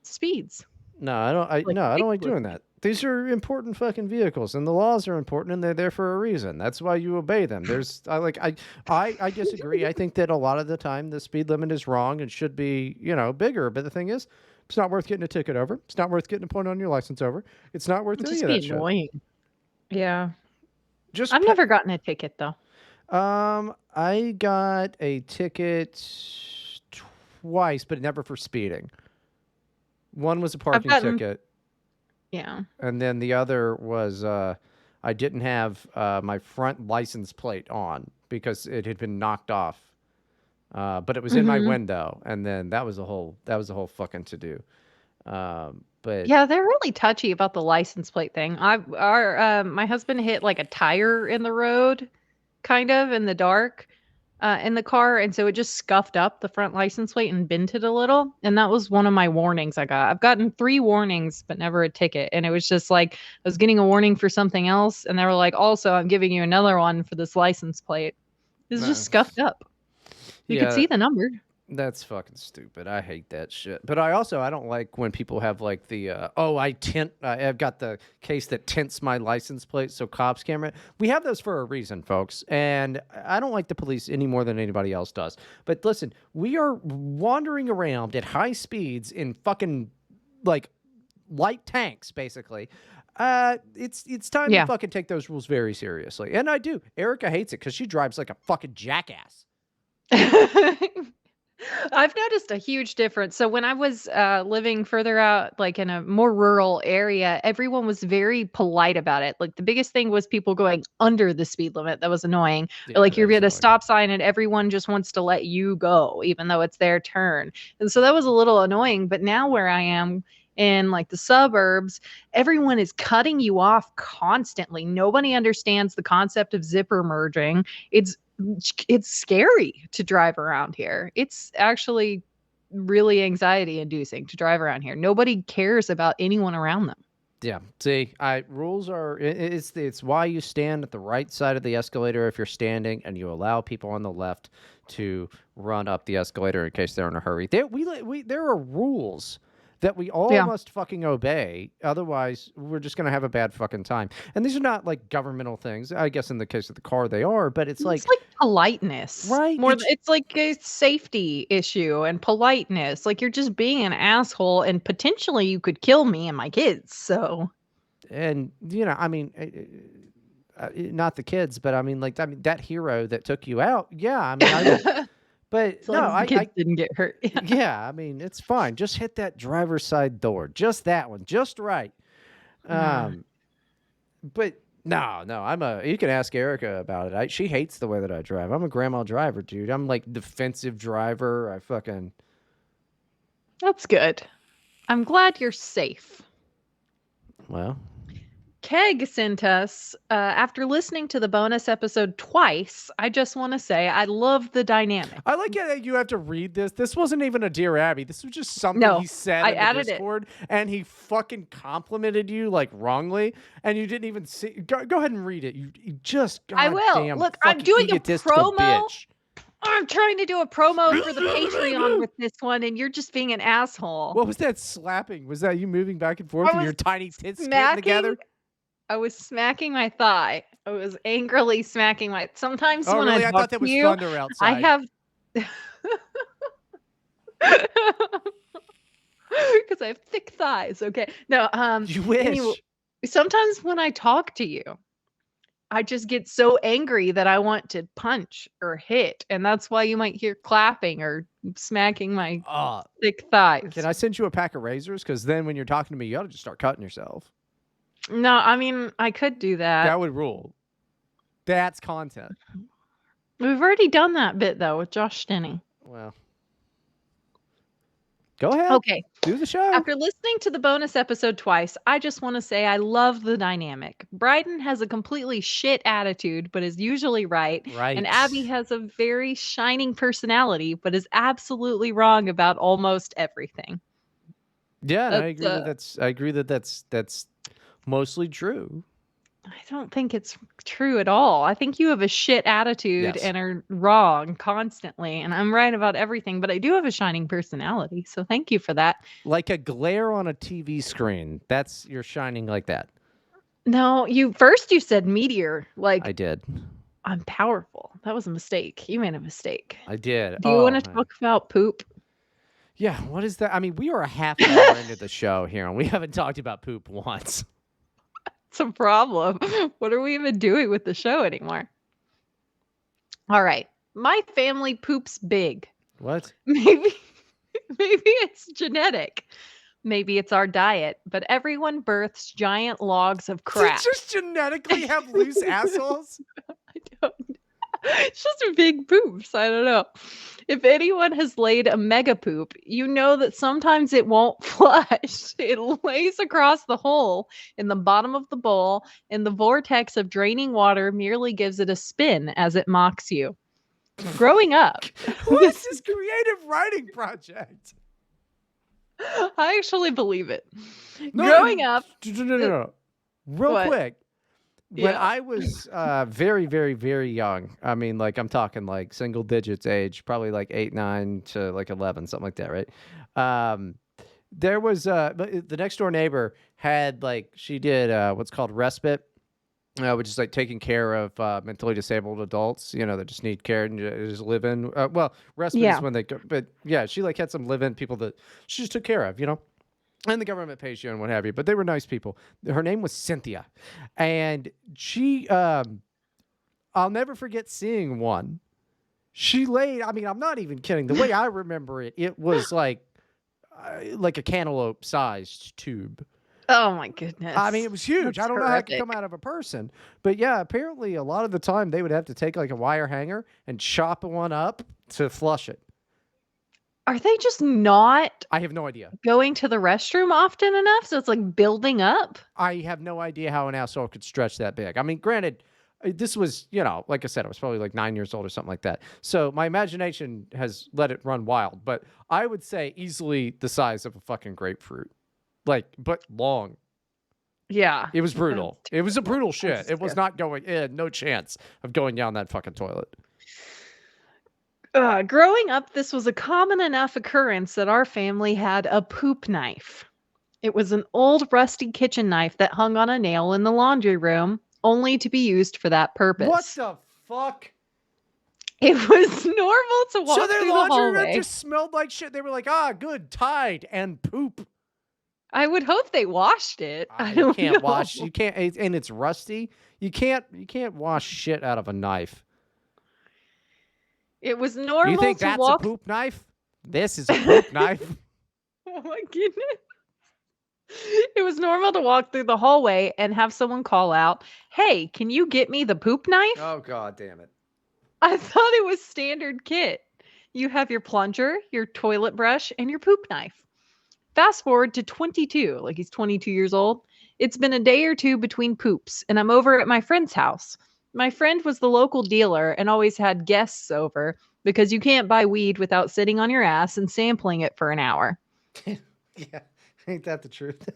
[SPEAKER 2] speeds.
[SPEAKER 1] No, I don't. I
[SPEAKER 2] Like
[SPEAKER 1] no, I don't like doing
[SPEAKER 2] ridiculously.
[SPEAKER 1] that. These are important fucking vehicles, and the laws are important, and they're there for a reason. That's why you obey them. I disagree. I think that a lot of the time the speed limit is wrong and should be bigger. But the thing is, it's not worth getting a ticket over. It's not worth getting a point on your license over. It's not worth
[SPEAKER 2] It'd
[SPEAKER 1] any
[SPEAKER 2] just
[SPEAKER 1] of
[SPEAKER 2] be
[SPEAKER 1] that shit.
[SPEAKER 2] annoying. Yeah.
[SPEAKER 1] Just
[SPEAKER 2] I've never gotten a ticket though.
[SPEAKER 1] I got a ticket twice, but never for speeding. One was a parking ticket.
[SPEAKER 2] Yeah.
[SPEAKER 1] And then the other was I didn't have my front license plate on because it had been knocked off. But it was in my window, and then that was a whole fucking to do. But
[SPEAKER 2] Yeah, they're really touchy about the license plate thing. My husband hit like a tire in the road, kind of in the dark, in the car, and so it just scuffed up the front license plate and bent it a little. And that was one of my warnings I got. I've gotten 3 warnings, but never a ticket. And it was just like I was getting a warning for something else, and they were like, "Also, I'm giving you another one for this license plate." It's just scuffed up. You could
[SPEAKER 1] yeah,
[SPEAKER 2] see the number.
[SPEAKER 1] that's fucking stupid. I hate that shit. But I don't like when people have like the I've got the case that tints my license plate so cops can't. We have those for a reason, folks. And I don't like the police any more than anybody else does. But listen, we are wandering around at high speeds in fucking like light tanks, basically. It's time to fucking take those rules very seriously. And I do. Erica hates it because she drives like a fucking jackass.
[SPEAKER 2] I've noticed a huge difference. So when I was living further out, like in a more rural area, everyone was very polite about it. Like the biggest thing was people going under the speed limit. That was annoying. Or
[SPEAKER 1] Yeah,
[SPEAKER 2] like
[SPEAKER 1] that
[SPEAKER 2] you're
[SPEAKER 1] is
[SPEAKER 2] at a
[SPEAKER 1] annoying.
[SPEAKER 2] stop sign and everyone just wants to let you go, even though it's their turn. And so that was a little annoying. But now where I am in like the suburbs, everyone is cutting you off constantly. Nobody understands the concept of zipper merging. It's scary to drive around here. It's actually really anxiety inducing to drive around here. Nobody cares about anyone around them.
[SPEAKER 1] Yeah. See, I rules are it's why you stand at the right side of the escalator if you're standing, and you allow people on the left to run up the escalator in case they're in a hurry. There are rules that we all
[SPEAKER 2] Yeah.
[SPEAKER 1] must fucking obey. Otherwise, we're just gonna have a bad fucking time. And these are not like governmental things. I guess in the case of the car, they are. But it's
[SPEAKER 2] It's
[SPEAKER 1] like
[SPEAKER 2] like politeness
[SPEAKER 1] right.
[SPEAKER 2] more it's like a safety issue and politeness. Like you're just being an asshole and potentially you could kill me and my kids. So
[SPEAKER 1] And I mean. Not the kids, but I mean that hero that took you out. Yeah, I mean, I would. But
[SPEAKER 2] as long
[SPEAKER 1] no,
[SPEAKER 2] as the kids didn't get hurt. Yeah.
[SPEAKER 1] yeah, I mean, it's fine. Just hit that driver's side door. Just that one. Just right.
[SPEAKER 2] Mm.
[SPEAKER 1] Um, but no, no, you can ask Erica about it. She hates the way that I drive. I'm a grandma driver, dude. I'm like defensive driver. I fucking,
[SPEAKER 2] That's good. I'm glad you're safe.
[SPEAKER 1] well,
[SPEAKER 2] Keg sent us, after listening to the bonus episode twice, I just want to say I love the dynamic.
[SPEAKER 1] I like it that you have to read this. This wasn't even a Dear Abby. This was just something
[SPEAKER 2] No,
[SPEAKER 1] he said
[SPEAKER 2] I
[SPEAKER 1] in the
[SPEAKER 2] added it.
[SPEAKER 1] Discord, and he fucking complimented you like wrongly, and you didn't even see. Go ahead and read it. You just
[SPEAKER 2] I will.
[SPEAKER 1] goddamn
[SPEAKER 2] Look, I'm
[SPEAKER 1] fucking
[SPEAKER 2] doing a
[SPEAKER 1] egotistical
[SPEAKER 2] promo.
[SPEAKER 1] bitch.
[SPEAKER 2] I'm trying to do a promo for the Patreon with this one, and you're just being an asshole.
[SPEAKER 1] What was that slapping? Was that you moving back and forth
[SPEAKER 2] I
[SPEAKER 1] and
[SPEAKER 2] was
[SPEAKER 1] your tiny tits getting
[SPEAKER 2] smacking.
[SPEAKER 1] together?
[SPEAKER 2] I was smacking my thigh. I was angrily smacking my. Sometimes
[SPEAKER 1] Oh,
[SPEAKER 2] when I
[SPEAKER 1] really? I
[SPEAKER 2] talk
[SPEAKER 1] thought that
[SPEAKER 2] to
[SPEAKER 1] was
[SPEAKER 2] you,
[SPEAKER 1] thunder
[SPEAKER 2] I
[SPEAKER 1] outside.
[SPEAKER 2] have. Because I have thick thighs. Okay. No.
[SPEAKER 1] You
[SPEAKER 2] Anyway,
[SPEAKER 1] wish.
[SPEAKER 2] sometimes when I talk to you, I just get so angry that I want to punch or hit, and that's why you might hear clapping or smacking my
[SPEAKER 1] Uh,
[SPEAKER 2] thick
[SPEAKER 1] can
[SPEAKER 2] thighs.
[SPEAKER 1] I send you a pack of razors? Because then when you're talking to me, you ought to just start cutting yourself.
[SPEAKER 2] No, I mean I could do that.
[SPEAKER 1] That would rule. That's content.
[SPEAKER 2] We've already done that bit though with Josh Stinney.
[SPEAKER 1] Well, go ahead.
[SPEAKER 2] Okay.
[SPEAKER 1] Do the show.
[SPEAKER 2] After listening to the bonus episode twice, I just want to say I love the dynamic. Bryden has a completely shit attitude, but is usually right. And
[SPEAKER 1] Right.
[SPEAKER 2] Abby has a very shining personality, but is absolutely wrong about almost everything.
[SPEAKER 1] Yeah, and
[SPEAKER 2] That's
[SPEAKER 1] I agree that that's mostly true.
[SPEAKER 2] I don't think it's true at all. I think you have a shit attitude
[SPEAKER 1] Yes.
[SPEAKER 2] and are wrong constantly, and I'm right about everything, but I do have a shining personality. So thank you for that.
[SPEAKER 1] Like a glare on a TV screen. You're shining like that.
[SPEAKER 2] No, you said meteor,
[SPEAKER 1] I
[SPEAKER 2] like
[SPEAKER 1] did.
[SPEAKER 2] I'm powerful. That was a mistake. You made a mistake.
[SPEAKER 1] I did.
[SPEAKER 2] Do you want
[SPEAKER 1] Oh
[SPEAKER 2] to
[SPEAKER 1] man.
[SPEAKER 2] talk about poop?
[SPEAKER 1] Yeah, what is that? I mean, we are a half hour into the show here, and we haven't talked about poop once.
[SPEAKER 2] It's a problem. What are we even doing with the show anymore? All right. My family poops big.
[SPEAKER 1] What?
[SPEAKER 2] Maybe it's genetic. Maybe it's our diet, but everyone births giant logs of crap.
[SPEAKER 1] Did you just genetically have loose assholes?
[SPEAKER 2] I don't It's just big poops. I don't know. If anyone has laid a mega poop, you know that sometimes it won't flush. It lays across the hole in the bottom of the bowl, and the vortex of draining water merely gives it a spin as it mocks you. Growing up,
[SPEAKER 1] What is this creative writing project?
[SPEAKER 2] I actually believe it.
[SPEAKER 1] No,
[SPEAKER 2] Growing up,
[SPEAKER 1] no. Real
[SPEAKER 2] What?
[SPEAKER 1] quick. When
[SPEAKER 2] Yeah.
[SPEAKER 1] I was very, very, very young, I mean, like I'm talking like single digits age, probably like 8, 9 to like 11, something like that, right? There was the next door neighbor had like she did what's called respite, which is like taking care of mentally disabled adults, that just need care and just live in. Well, respite
[SPEAKER 2] Yeah.
[SPEAKER 1] is when they go, but yeah, she like had some live-in people that she just took care of. And the government pays you and what have you, but they were nice people. Her name was Cynthia, and she, I'll never forget seeing one. She laid. I mean, I'm not even kidding. The way I remember it, it was like a cantaloupe-sized tube.
[SPEAKER 2] Oh my
[SPEAKER 1] I mean,
[SPEAKER 2] goodness.
[SPEAKER 1] it was huge. I
[SPEAKER 2] That's
[SPEAKER 1] don't know how it could come
[SPEAKER 2] horrific.
[SPEAKER 1] out of a person, but yeah, apparently a lot of the time they would have to take like a wire hanger and chop one up to flush it.
[SPEAKER 2] Are they just not
[SPEAKER 1] I have no idea.
[SPEAKER 2] going to the restroom often enough? So it's like building up?
[SPEAKER 1] I have no idea how an asshole could stretch that big. I mean, granted, this was, like I said, I was probably like 9 years old or something like that. So my imagination has let it run wild, but I would say easily the size of a fucking grapefruit. Like, but long.
[SPEAKER 2] Yeah.
[SPEAKER 1] It was brutal. It was a brutal
[SPEAKER 2] That's
[SPEAKER 1] shit. It was not going in. No chance of going down that fucking toilet.
[SPEAKER 2] Growing up, this was a common enough occurrence that our family had a poop knife. It was an old rusty kitchen knife that hung on a nail in the laundry room, only to be used for that
[SPEAKER 1] What
[SPEAKER 2] purpose.
[SPEAKER 1] the fuck?
[SPEAKER 2] It was normal to walk
[SPEAKER 1] So their
[SPEAKER 2] through the
[SPEAKER 1] laundry room
[SPEAKER 2] hallway.
[SPEAKER 1] just smelled like shit. They were like, ah, good, Tide and poop.
[SPEAKER 2] I would hope they washed it. I
[SPEAKER 1] You
[SPEAKER 2] don't
[SPEAKER 1] can't
[SPEAKER 2] know.
[SPEAKER 1] wash. You can't, and it's rusty. You can't wash shit out of a knife.
[SPEAKER 2] It was
[SPEAKER 1] You
[SPEAKER 2] normal
[SPEAKER 1] think
[SPEAKER 2] to
[SPEAKER 1] that's
[SPEAKER 2] walk.
[SPEAKER 1] a poop knife? This is a poop knife.
[SPEAKER 2] Oh my goodness. It was normal to walk through the hallway and have someone call out, "Hey, can you get me the poop knife?"
[SPEAKER 1] Oh god damn it.
[SPEAKER 2] I thought it was standard kit. You have your plunger, your toilet brush, and your poop knife. Fast forward to 22, like he's 22 years old. It's been a day or two between poops, and I'm over at my friend's house. My friend was the local dealer and always had guests over because you can't buy weed without sitting on your ass and sampling it for an hour.
[SPEAKER 1] Yeah, ain't that the truth?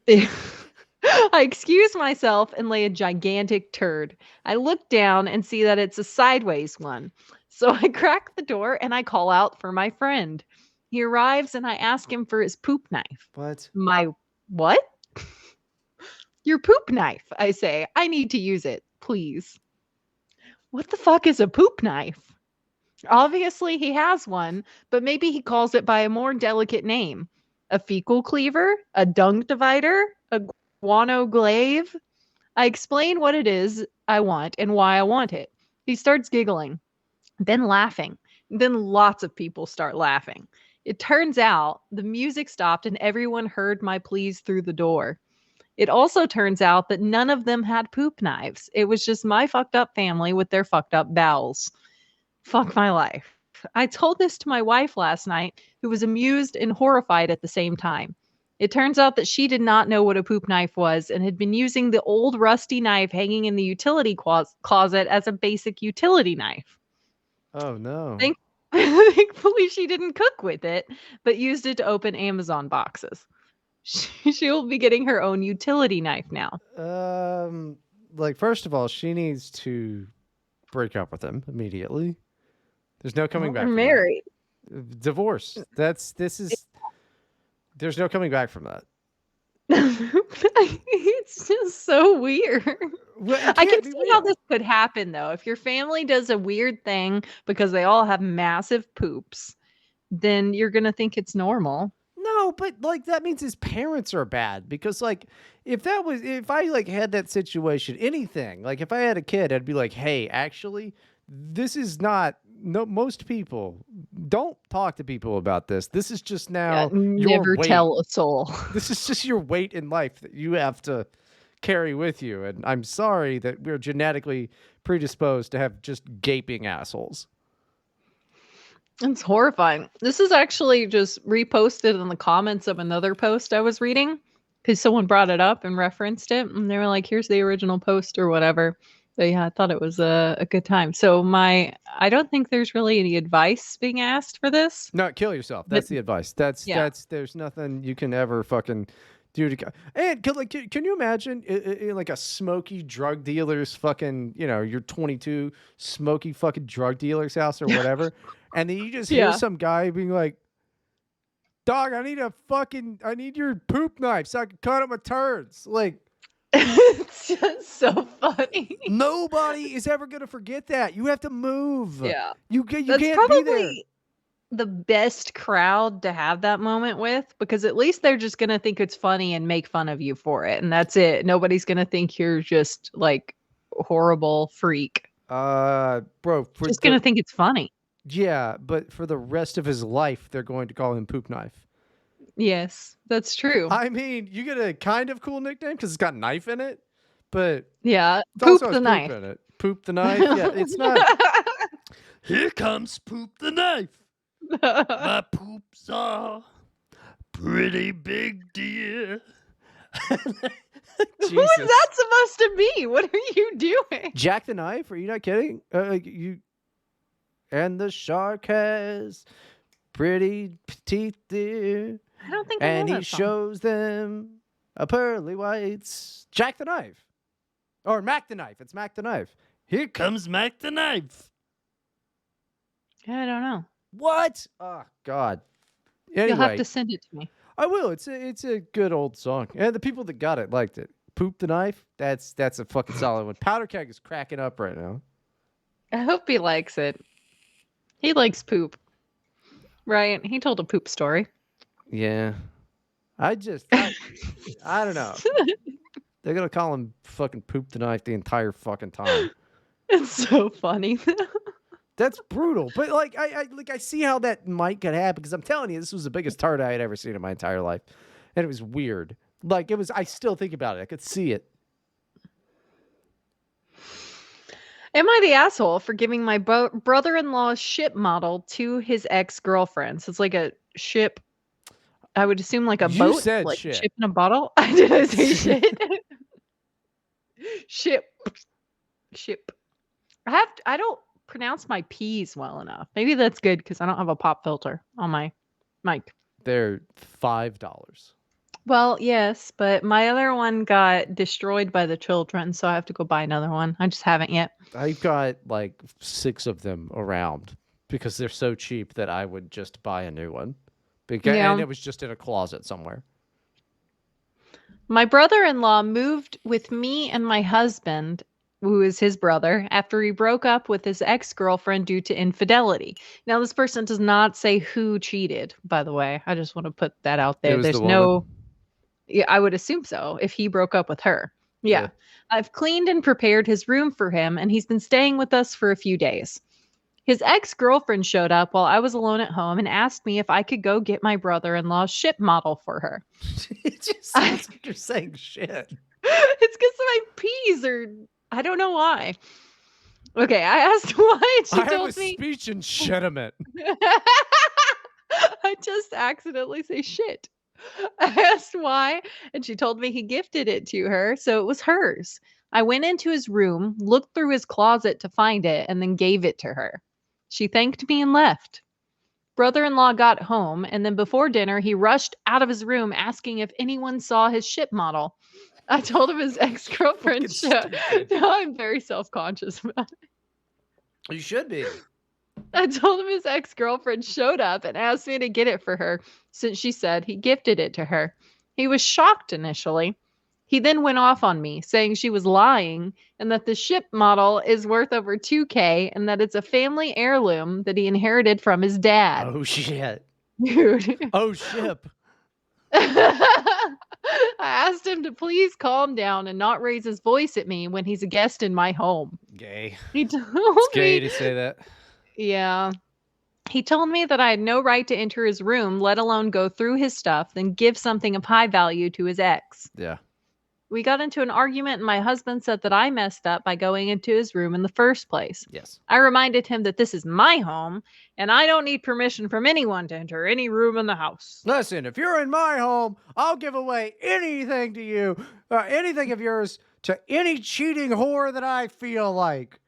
[SPEAKER 2] I excuse myself and lay a gigantic turd. I look down and see that it's a sideways one. So I crack the door and I call out for my friend. He arrives and I ask him for his poop knife.
[SPEAKER 1] What?
[SPEAKER 2] My what? Your poop knife, I say. I need to use it, please. What the fuck is a poop knife? Obviously, he has one, but maybe he calls it by a more delicate name. A fecal cleaver? A dung divider? A guano glaive? I explain what it is I want and why I want it. He starts giggling, then laughing. Then lots of people start laughing. It turns out the music stopped and everyone heard my pleas through the door. It also turns out that none of them had poop knives. It was just my fucked up family with their fucked up bowels. Fuck my life. I told this to my wife last night, who was amused and horrified at the same time. It turns out that she did not know what a poop knife was and had been using the old rusty knife hanging in the utility closet as a basic utility knife.
[SPEAKER 1] Oh no.
[SPEAKER 2] Thankfully, she didn't cook with it, but used it to open Amazon boxes. She'll be getting her own utility knife now.
[SPEAKER 1] Like first of all, she needs to break up with him immediately. There's no coming back
[SPEAKER 2] We're
[SPEAKER 1] from
[SPEAKER 2] married.
[SPEAKER 1] that. Divorce. There's no coming back from that.
[SPEAKER 2] It's just so weird.
[SPEAKER 1] Well,
[SPEAKER 2] I can see how this could happen though. If your family does a weird thing because they all have massive poops, then you're going to think it's normal.
[SPEAKER 1] No, but like that means his parents are bad because like if I like had that situation, anything, like if I had a kid, I'd be like, "Hey, actually, this is not no most people don't talk to people about this. This is just now your
[SPEAKER 2] Never
[SPEAKER 1] weight.
[SPEAKER 2] tell a soul."
[SPEAKER 1] This is just your weight in life that you have to carry with you. And I'm sorry that we're genetically predisposed to have just gaping assholes."
[SPEAKER 2] It's horrifying. This is actually just reposted in the comments of another post I was reading because someone brought it up and referenced it. And they were like, here's the original post or whatever. But yeah, I thought it was a good time. So I don't think there's really any advice being asked for this.
[SPEAKER 1] No, kill yourself. That's the advice. That's there's nothing you can ever fucking do to. And can you imagine in like a smoky drug dealer's fucking, you're 22 smoky fucking drug dealer's house or whatever, and then you just hear some guy being like, "Dog, I need your poop knife so I can cut up my turds." Like,
[SPEAKER 2] it's just so funny.
[SPEAKER 1] Nobody is ever gonna forget that. You have to move.
[SPEAKER 2] Yeah,
[SPEAKER 1] you
[SPEAKER 2] that's
[SPEAKER 1] can't
[SPEAKER 2] probably
[SPEAKER 1] be there.
[SPEAKER 2] The best crowd to have that moment with, because at least they're just gonna think it's funny and make fun of you for it, and that's it. Nobody's gonna think you're just like horrible freak.
[SPEAKER 1] Bro,
[SPEAKER 2] Just gonna think it's funny.
[SPEAKER 1] Yeah, but for the rest of his life, they're going to call him Poop Knife.
[SPEAKER 2] Yes, that's true.
[SPEAKER 1] I mean, you get a kind of cool nickname because it's got knife in it, but
[SPEAKER 2] Yeah,
[SPEAKER 1] it also
[SPEAKER 2] poop
[SPEAKER 1] has
[SPEAKER 2] the
[SPEAKER 1] poop
[SPEAKER 2] knife.
[SPEAKER 1] in it. Poop the knife. Yeah, it's not. Here comes Poop the Knife. My poops are pretty big, dear.
[SPEAKER 2] Who is that supposed to be? What are you doing?
[SPEAKER 1] Jack the Knife? Are you not kidding? You and the shark has pretty teeth, dear.
[SPEAKER 2] I don't think I
[SPEAKER 1] And
[SPEAKER 2] know
[SPEAKER 1] he
[SPEAKER 2] that song.
[SPEAKER 1] shows them a pearly whites. Jack the Knife. Or Mac the Knife. It's Mac the Knife. Here comes Mac the Knife.
[SPEAKER 2] I don't know.
[SPEAKER 1] What? Oh, God. Anyway,
[SPEAKER 2] You'll have to send it to me.
[SPEAKER 1] I will. It's a good old song. And the people that got it liked it. Poop the Knife. That's a fucking solid one. Powder Keg is cracking up right now.
[SPEAKER 2] I hope he likes it. He likes poop. Right? He told a poop story.
[SPEAKER 1] Yeah. I don't know. They're gonna call him fucking Poop the Knife the entire fucking time.
[SPEAKER 2] It's so funny.
[SPEAKER 1] That's brutal. But like I see how that might could happen because I'm telling you, this was the biggest tart I had ever seen in my entire life. And it was weird. Like it was I still think about it. I could see it.
[SPEAKER 2] Am I the asshole for giving my brother-in-law's ship model to his ex-girlfriend? So it's like a ship. I would assume like a
[SPEAKER 1] You
[SPEAKER 2] boat,
[SPEAKER 1] said
[SPEAKER 2] like
[SPEAKER 1] shit.
[SPEAKER 2] a ship in a bottle. Did I say shit? Ship. I don't pronounce my P's well enough. Maybe that's good because I don't have a pop filter on my mic.
[SPEAKER 1] They're $5.
[SPEAKER 2] Well, yes, but my other one got destroyed by the children, so I have to go buy another one. I just haven't yet.
[SPEAKER 1] I've got like 6 of them around because they're so cheap that I would just buy a new one. And it was just in a closet somewhere.
[SPEAKER 2] My brother-in-law moved with me and my husband, who is his brother, after he broke up with his ex-girlfriend due to infidelity. Now, this person does not say who cheated, by the way. I just want to put that out there.
[SPEAKER 1] It was
[SPEAKER 2] There's
[SPEAKER 1] the woman.
[SPEAKER 2] Yeah, I would assume so if he broke up with her. Yeah. I've cleaned and prepared his room for him, and he's been staying with us for a few days. His ex-girlfriend showed up while I was alone at home and asked me if I could go get my brother-in-law's ship model for her.
[SPEAKER 1] It just sounds like you're saying shit.
[SPEAKER 2] It's because my P's are, I don't know why. Okay, I asked why, and she
[SPEAKER 1] I
[SPEAKER 2] told
[SPEAKER 1] have a
[SPEAKER 2] me.
[SPEAKER 1] speech impediment.
[SPEAKER 2] I just accidentally say shit. I asked why, and she told me he gifted it to her, so it was hers. I went into his room, looked through his closet to find it, and then gave it to her. She thanked me and left. Brother-in-law got home, and then before dinner, he rushed out of his room asking if anyone saw his ship model. I told him his ex-girlfriend showed. Now I'm very self-conscious about it.
[SPEAKER 1] You should be.
[SPEAKER 2] I told him his ex-girlfriend showed up and asked me to get it for her since she said he gifted it to her. He was shocked initially. He then went off on me, saying she was lying and that the ship model is worth over $2,000 and that it's a family heirloom that he inherited from his dad.
[SPEAKER 1] Oh, shit.
[SPEAKER 2] Dude.
[SPEAKER 1] Oh, ship.
[SPEAKER 2] I asked him to please calm down and not raise his voice at me when he's a guest in my home.
[SPEAKER 1] Gay.
[SPEAKER 2] He told
[SPEAKER 1] It's gay
[SPEAKER 2] me,
[SPEAKER 1] to say that.
[SPEAKER 2] yeah. He told me that I had no right to enter his room, let alone go through his stuff, then give something of high value to his ex.
[SPEAKER 1] Yeah.
[SPEAKER 2] We got into an argument, and my husband said that I messed up by going into his room in the first place.
[SPEAKER 1] Yes.
[SPEAKER 2] I reminded him that this is my home, and I don't need permission from anyone to enter any room in the house.
[SPEAKER 1] Listen, if you're in my home, I'll give away anything to you, anything of yours, to any cheating whore that I feel like.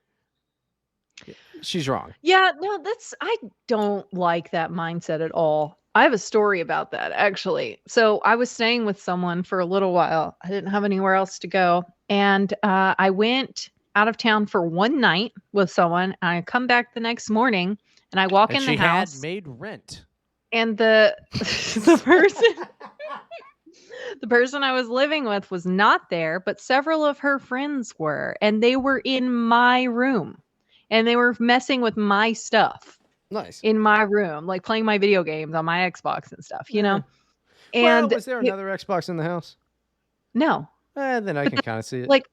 [SPEAKER 1] She's wrong.
[SPEAKER 2] Yeah, no, I don't like that mindset at all. I have a story about that, actually. So I was staying with someone for a little while. I didn't have anywhere else to go. And I went out of town for one night with someone. And I come back the next morning and I walk in the house.
[SPEAKER 1] She had made rent.
[SPEAKER 2] And the person I was living with was not there, but several of her friends were. And they were in my room. And they were messing with my stuff.
[SPEAKER 1] Nice.
[SPEAKER 2] In my room, like playing my video games on my Xbox and stuff, you know? And
[SPEAKER 1] was there another Xbox in the house?
[SPEAKER 2] No.
[SPEAKER 1] Then I can kind of see it.
[SPEAKER 2] Like,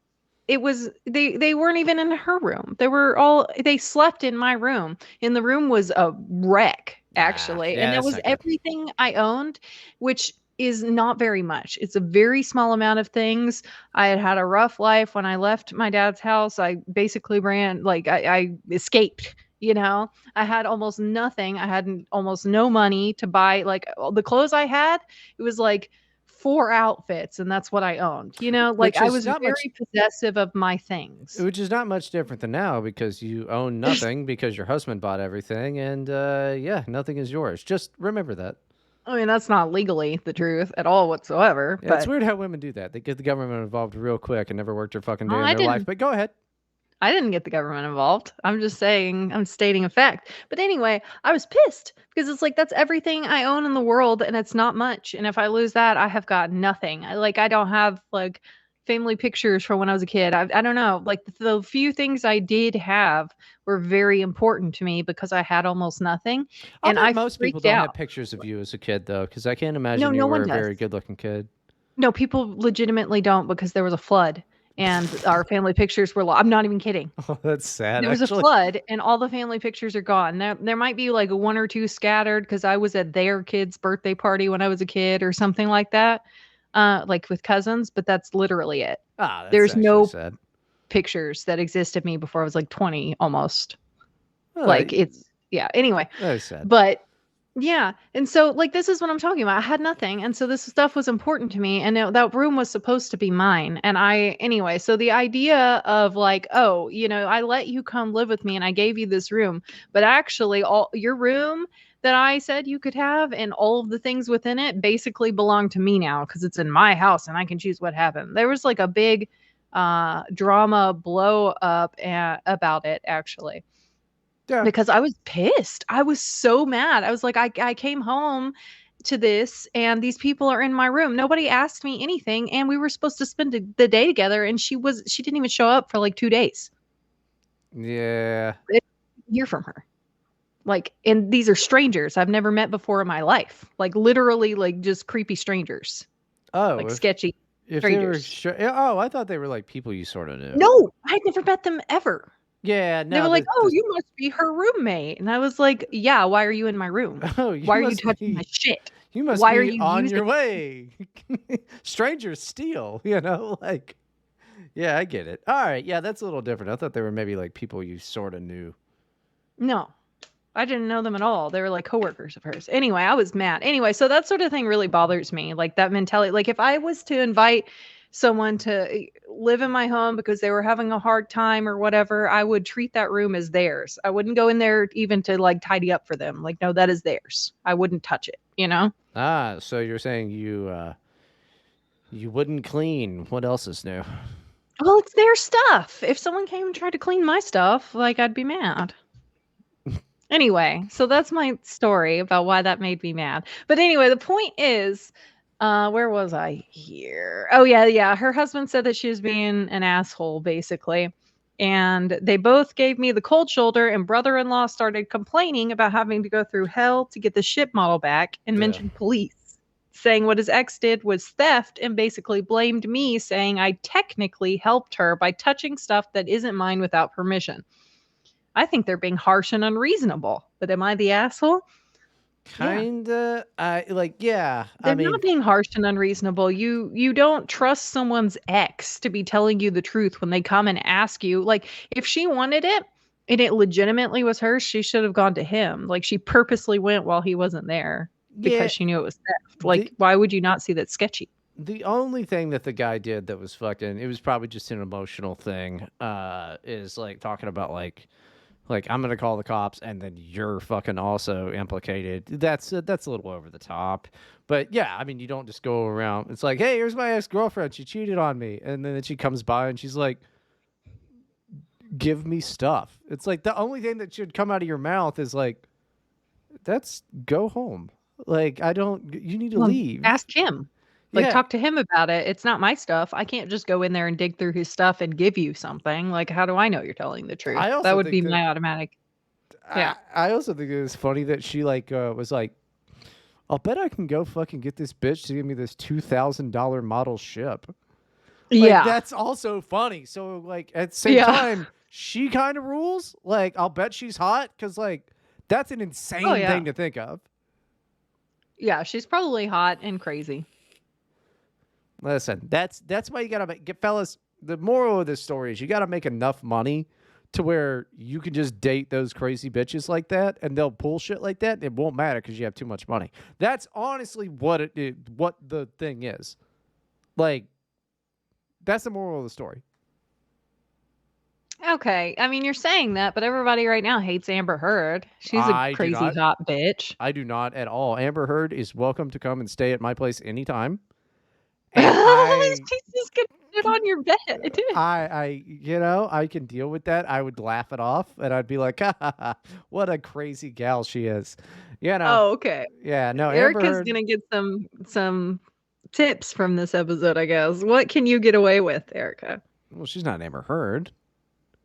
[SPEAKER 2] they weren't even in her room. They slept in my room. And the room was a wreck,
[SPEAKER 1] Ah,
[SPEAKER 2] actually. And
[SPEAKER 1] yeah,
[SPEAKER 2] that
[SPEAKER 1] that's
[SPEAKER 2] was
[SPEAKER 1] not good.
[SPEAKER 2] everything I owned, which is not very much. It's a very small amount of things. I had had a rough life when I left my dad's house. I basically ran, like, I escaped. I had almost nothing. I had almost no money to buy, like, all the clothes I had. It was like four outfits, and that's what I owned. Like,
[SPEAKER 1] Which
[SPEAKER 2] I
[SPEAKER 1] is
[SPEAKER 2] was
[SPEAKER 1] not much
[SPEAKER 2] very possessive of my things.
[SPEAKER 1] which is not much different than now because you own nothing because your husband bought everything and yeah, nothing is yours. Just remember that.
[SPEAKER 2] I mean, that's not legally the truth at all whatsoever,
[SPEAKER 1] Yeah, it's
[SPEAKER 2] but
[SPEAKER 1] weird how women do that. They get the government involved real quick and never worked a fucking
[SPEAKER 2] oh,
[SPEAKER 1] day in their life. But go ahead.
[SPEAKER 2] I didn't get the government involved. I'm just saying, I'm stating a fact. But anyway, I was pissed because it's like that's everything I own in the world and it's not much. And if I lose that, I have got nothing. I don't have like family pictures from when I was a kid. I don't know. Like the few things I did have were very important to me because I had almost nothing
[SPEAKER 1] I'll
[SPEAKER 2] and
[SPEAKER 1] bet
[SPEAKER 2] I
[SPEAKER 1] most people
[SPEAKER 2] freaked
[SPEAKER 1] don't have
[SPEAKER 2] out.
[SPEAKER 1] pictures of you as a kid though, because I can't
[SPEAKER 2] No,
[SPEAKER 1] imagine you
[SPEAKER 2] no
[SPEAKER 1] were
[SPEAKER 2] one
[SPEAKER 1] a
[SPEAKER 2] does.
[SPEAKER 1] very good looking kid.
[SPEAKER 2] No, people legitimately don't because there was a flood and our family pictures were I'm not even kidding.
[SPEAKER 1] Oh, that's sad
[SPEAKER 2] There was a
[SPEAKER 1] actually.
[SPEAKER 2] flood and all the family pictures are gone. There might be like one or two scattered because I was at their kid's birthday party when I was a kid or something like that, like with cousins, but that's literally it.
[SPEAKER 1] Ah, that's
[SPEAKER 2] There's
[SPEAKER 1] actually
[SPEAKER 2] no
[SPEAKER 1] sad.
[SPEAKER 2] pictures that exist of me before I was like 20 almost.
[SPEAKER 1] Uh,
[SPEAKER 2] Like it's yeah, anyway.
[SPEAKER 1] that's sad.
[SPEAKER 2] But yeah, and so, like, this is what I'm talking about. I had nothing, and so this stuff was important to me, and that room was supposed to be mine. And anyway, so the idea of like, oh, I let you come live with me, and I gave you this room, but actually, all your room that I said you could have, and all of the things within it, basically belong to me now because it's in my house, and I can choose what happened. There was like a big drama blow up about it, actually,
[SPEAKER 1] Yeah.
[SPEAKER 2] because I was pissed. I was so mad. I was like, I came home to this and these people are in my room. Nobody asked me anything and we were supposed to spend the day together and she didn't even show up for like 2 days.
[SPEAKER 1] Yeah.
[SPEAKER 2] I didn't hear from her. Like, and these are strangers I've never met before in my life. Like literally like just creepy strangers.
[SPEAKER 1] Oh,
[SPEAKER 2] Like sketchy
[SPEAKER 1] if they were
[SPEAKER 2] strangers.
[SPEAKER 1] sure. Oh, I thought they were like people you sort of knew.
[SPEAKER 2] No, I'd never met them ever.
[SPEAKER 1] Yeah.
[SPEAKER 2] They were
[SPEAKER 1] No.
[SPEAKER 2] like, "Oh,
[SPEAKER 1] The
[SPEAKER 2] you must be her roommate." And I was like, "Yeah, why are you in my room?
[SPEAKER 1] oh, you
[SPEAKER 2] Why are you
[SPEAKER 1] must
[SPEAKER 2] touching my
[SPEAKER 1] be.
[SPEAKER 2] shit?
[SPEAKER 1] You must
[SPEAKER 2] Why are
[SPEAKER 1] be
[SPEAKER 2] you
[SPEAKER 1] on
[SPEAKER 2] using?"
[SPEAKER 1] your way. Strangers steal. Like. Yeah, I get it. All right. Yeah, that's a little different. I thought they were maybe like people you sort of knew.
[SPEAKER 2] No, I didn't know them at all. They were like coworkers of hers. Anyway, I was mad. Anyway, so that sort of thing really bothers me. Like that mentality. Like if I was to invite someone to live in my home because they were having a hard time or whatever, I would treat that room as theirs. I wouldn't go in there even to like tidy up for them. Like, no, that is theirs. I wouldn't touch it.
[SPEAKER 1] Ah, so you're saying you wouldn't clean. What else is new?
[SPEAKER 2] Well, it's their stuff. If someone came and tried to clean my stuff, like I'd be mad. Anyway, so that's my story about why that made me mad. But anyway, the point is, where was I here? Oh yeah, yeah. Her husband said that she was being an asshole, basically. And they both gave me the cold shoulder, and brother-in-law started complaining about having to go through hell to get the ship model back and
[SPEAKER 1] Yeah.
[SPEAKER 2] mentioned police, saying what his ex did was theft and basically blamed me, saying I technically helped her by touching stuff that isn't mine without permission. I think they're being harsh and unreasonable. But am I the asshole? Yeah.
[SPEAKER 1] Kinda. I like. Yeah. I
[SPEAKER 2] They're not
[SPEAKER 1] mean,
[SPEAKER 2] being harsh and unreasonable. You don't trust someone's ex to be telling you the truth when they come and ask you. Like if she wanted it and it legitimately was hers, she should have gone to him. Like she purposely went while he wasn't there
[SPEAKER 1] yeah.
[SPEAKER 2] because she knew it was theft.
[SPEAKER 1] The
[SPEAKER 2] Like why would you not see that sketchy?
[SPEAKER 1] the only thing that the guy did that was fucking. It was probably just an emotional thing. Is like talking about like I'm gonna call the cops, and then you're fucking also implicated. That's a little over the top, but yeah, I mean, you don't just go around. It's like, hey, here's my ex girlfriend. She cheated on me, and then she comes by and she's like, give me stuff. It's like the only thing that should come out of your mouth is like, that's go home. Like I don't. You need to
[SPEAKER 2] Well,
[SPEAKER 1] leave.
[SPEAKER 2] ask him. Like,
[SPEAKER 1] Yeah.
[SPEAKER 2] talk to him about it. It's not my stuff. I can't just go in there and dig through his stuff and give you something. Like, how do I know you're telling the truth?
[SPEAKER 1] I
[SPEAKER 2] That
[SPEAKER 1] also
[SPEAKER 2] would
[SPEAKER 1] think
[SPEAKER 2] be
[SPEAKER 1] that
[SPEAKER 2] my automatic. Yeah.
[SPEAKER 1] I also think it was funny that she like was like, I'll bet I can go fucking get this bitch to give me this $2,000 model ship. Like,
[SPEAKER 2] Yeah.
[SPEAKER 1] that's also funny. So, like, at the same
[SPEAKER 2] Yeah.
[SPEAKER 1] time, she kind of rules. Like, I'll bet she's hot because, like, that's an
[SPEAKER 2] Oh,
[SPEAKER 1] insane
[SPEAKER 2] yeah.
[SPEAKER 1] thing to think of.
[SPEAKER 2] Yeah, she's probably hot and crazy.
[SPEAKER 1] Listen, that's why you gotta get, fellas. The moral of this story is you gotta make enough money to where you can just date those crazy bitches like that, and they'll pull shit like that. It won't matter because you have too much money. That's honestly what the thing is. Like, that's the moral of the story.
[SPEAKER 2] Okay. I mean, you're saying that, but everybody right now hates Amber Heard. She's a
[SPEAKER 1] I do
[SPEAKER 2] crazy
[SPEAKER 1] not.
[SPEAKER 2] hot bitch.
[SPEAKER 1] I do not at all. Amber Heard is welcome to come and stay at my place anytime. And I
[SPEAKER 2] She's just gonna sit on your bed.
[SPEAKER 1] I can deal with that. I would laugh it off and I'd be like, ha, ha, ha, what a crazy gal she is. You know.
[SPEAKER 2] Oh, okay.
[SPEAKER 1] Yeah, no, Amber
[SPEAKER 2] Erica's
[SPEAKER 1] Heard.
[SPEAKER 2] gonna get some tips from this episode, I guess. What can you get away with, Erica?
[SPEAKER 1] Well, she's not Amber Heard.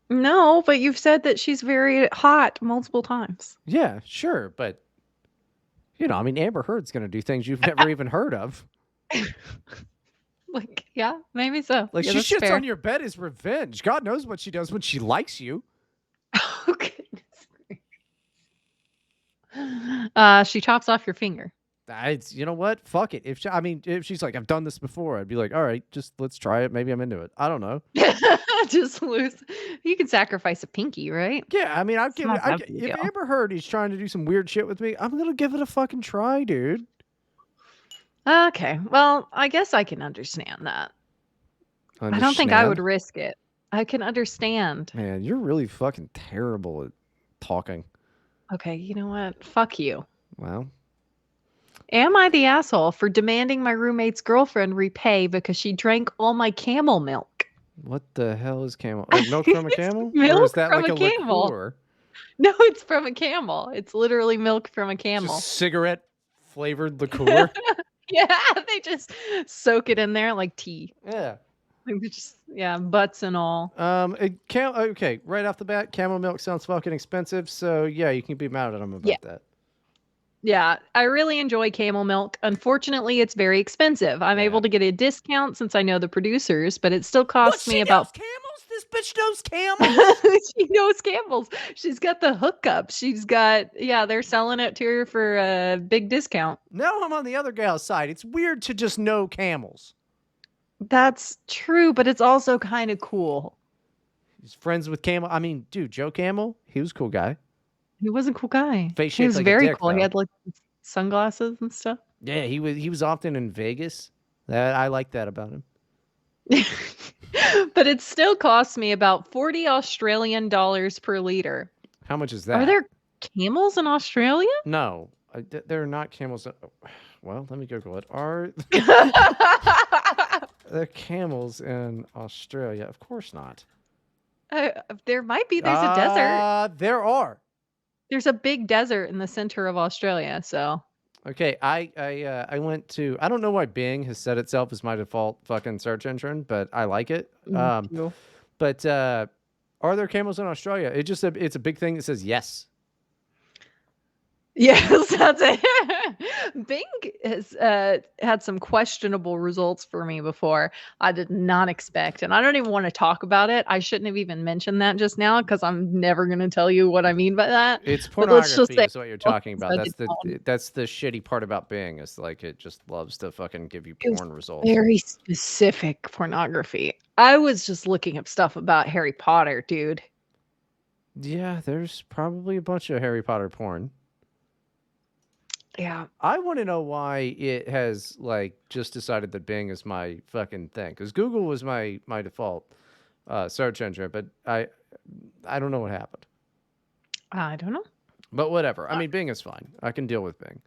[SPEAKER 2] No, but you've said that she's very hot multiple times.
[SPEAKER 1] Yeah, sure, but I mean, Amber Heard's gonna do things you've never even heard of.
[SPEAKER 2] Like, yeah, maybe so.
[SPEAKER 1] Like,
[SPEAKER 2] Yeah,
[SPEAKER 1] she
[SPEAKER 2] that's
[SPEAKER 1] shits
[SPEAKER 2] fair.
[SPEAKER 1] on your bed as revenge. God knows what she does when she likes you.
[SPEAKER 2] Oh, goodness. She chops off your finger.
[SPEAKER 1] You know what? Fuck it. If she's like, I've done this before, I'd be like, all right, just let's try it. Maybe I'm into it. I don't know.
[SPEAKER 2] Just lose. You can sacrifice a pinky, right?
[SPEAKER 1] Yeah, I mean,
[SPEAKER 2] It's not that big a
[SPEAKER 1] if
[SPEAKER 2] deal.
[SPEAKER 1] Amber Heard is trying to do some weird shit with me, I'm gonna give it a fucking try, dude.
[SPEAKER 2] Okay. Well, I guess I can understand that. I don't think I would risk it. I can understand.
[SPEAKER 1] Man, you're really fucking terrible at talking.
[SPEAKER 2] Okay, you know what? Fuck you.
[SPEAKER 1] Well,
[SPEAKER 2] Am I the asshole for demanding my roommate's girlfriend repay because she drank all my camel milk?
[SPEAKER 1] what the hell is camel? Like milk from a
[SPEAKER 2] It's
[SPEAKER 1] camel? Or
[SPEAKER 2] milk
[SPEAKER 1] is that
[SPEAKER 2] from
[SPEAKER 1] like
[SPEAKER 2] a
[SPEAKER 1] a
[SPEAKER 2] camel.
[SPEAKER 1] liqueur?
[SPEAKER 2] No, it's from a camel. It's literally milk from a camel.
[SPEAKER 1] Just cigarette flavored liqueur?
[SPEAKER 2] Yeah, they just soak it in there like tea.
[SPEAKER 1] Yeah.
[SPEAKER 2] Like just butts and all.
[SPEAKER 1] Okay, right off the bat, camel milk sounds fucking expensive, so yeah, you can be mad at them about that.
[SPEAKER 2] Yeah, I really enjoy camel milk. Unfortunately, it's very expensive. I'm able to get a discount since I know the producers, but it still costs me about
[SPEAKER 1] camels? This bitch knows camels?
[SPEAKER 2] She knows camels. She's got the hookup. She's got they're selling it to her for a big discount.
[SPEAKER 1] Now I'm on the other gal's side. It's weird to just know camels.
[SPEAKER 2] That's true, but it's also kind of cool.
[SPEAKER 1] He's friends with Camel. I mean, dude, Joe Camel, he was a cool guy.
[SPEAKER 2] He was a cool guy.
[SPEAKER 1] Face
[SPEAKER 2] He
[SPEAKER 1] shaped
[SPEAKER 2] was
[SPEAKER 1] like a
[SPEAKER 2] very
[SPEAKER 1] dick,
[SPEAKER 2] cool. He
[SPEAKER 1] though.
[SPEAKER 2] had like sunglasses and stuff.
[SPEAKER 1] Yeah, he was often in Vegas. I like that about him.
[SPEAKER 2] But it still costs me about 40 Australian dollars per liter.
[SPEAKER 1] How much is that?
[SPEAKER 2] Are there camels in Australia?
[SPEAKER 1] No, there are not camels. Well, let me Google it. Are there camels in Australia? Of course not.
[SPEAKER 2] There might be. There's a desert.
[SPEAKER 1] There are.
[SPEAKER 2] There's a big desert in the center of Australia, so.
[SPEAKER 1] Okay, I went to. I don't know why Bing has set itself as my default fucking search engine, but I like it. But are there camels in Australia? It's a big thing that says yes.
[SPEAKER 2] Yes, that's it. Bing has had some questionable results for me before. I did not expect, and I don't even want to talk about it. I shouldn't have even mentioned that just now because I'm never going to tell you what I mean by that.
[SPEAKER 1] It's
[SPEAKER 2] But let's just
[SPEAKER 1] pornography
[SPEAKER 2] say
[SPEAKER 1] is what you're talking about.
[SPEAKER 2] it's
[SPEAKER 1] That's the shitty part about Bing is like it just loves to fucking give you
[SPEAKER 2] It was
[SPEAKER 1] porn results.
[SPEAKER 2] very specific pornography. I was just looking up stuff about Harry Potter, dude.
[SPEAKER 1] Yeah, there's probably a bunch of Harry Potter porn.
[SPEAKER 2] Yeah.
[SPEAKER 1] I want to know why it has like just decided that Bing is my fucking thing because Google was my default search engine, but I don't know what happened.
[SPEAKER 2] I don't know.
[SPEAKER 1] But whatever. I mean, Bing is fine. I can deal with Bing.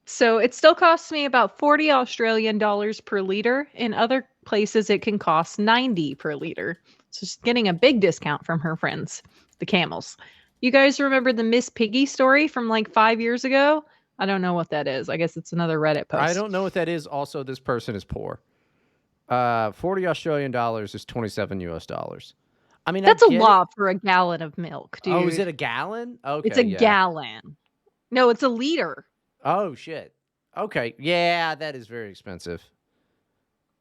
[SPEAKER 2] So it still costs me about 40 Australian dollars per liter. In other places, it can cost 90 per liter. So she's getting a big discount from her friends, the camels. You guys remember the Miss Piggy story from like 5 years ago? I don't know what that is. I guess it's another Reddit post.
[SPEAKER 1] I don't know what that is. Also, this person is poor. 40 Australian dollars is 27 US dollars. I mean,
[SPEAKER 2] that's a lot for a gallon of milk, dude.
[SPEAKER 1] Oh, is it a gallon? Okay.
[SPEAKER 2] It's a gallon. No, it's a liter.
[SPEAKER 1] Oh, shit. Okay. Yeah, that is very expensive.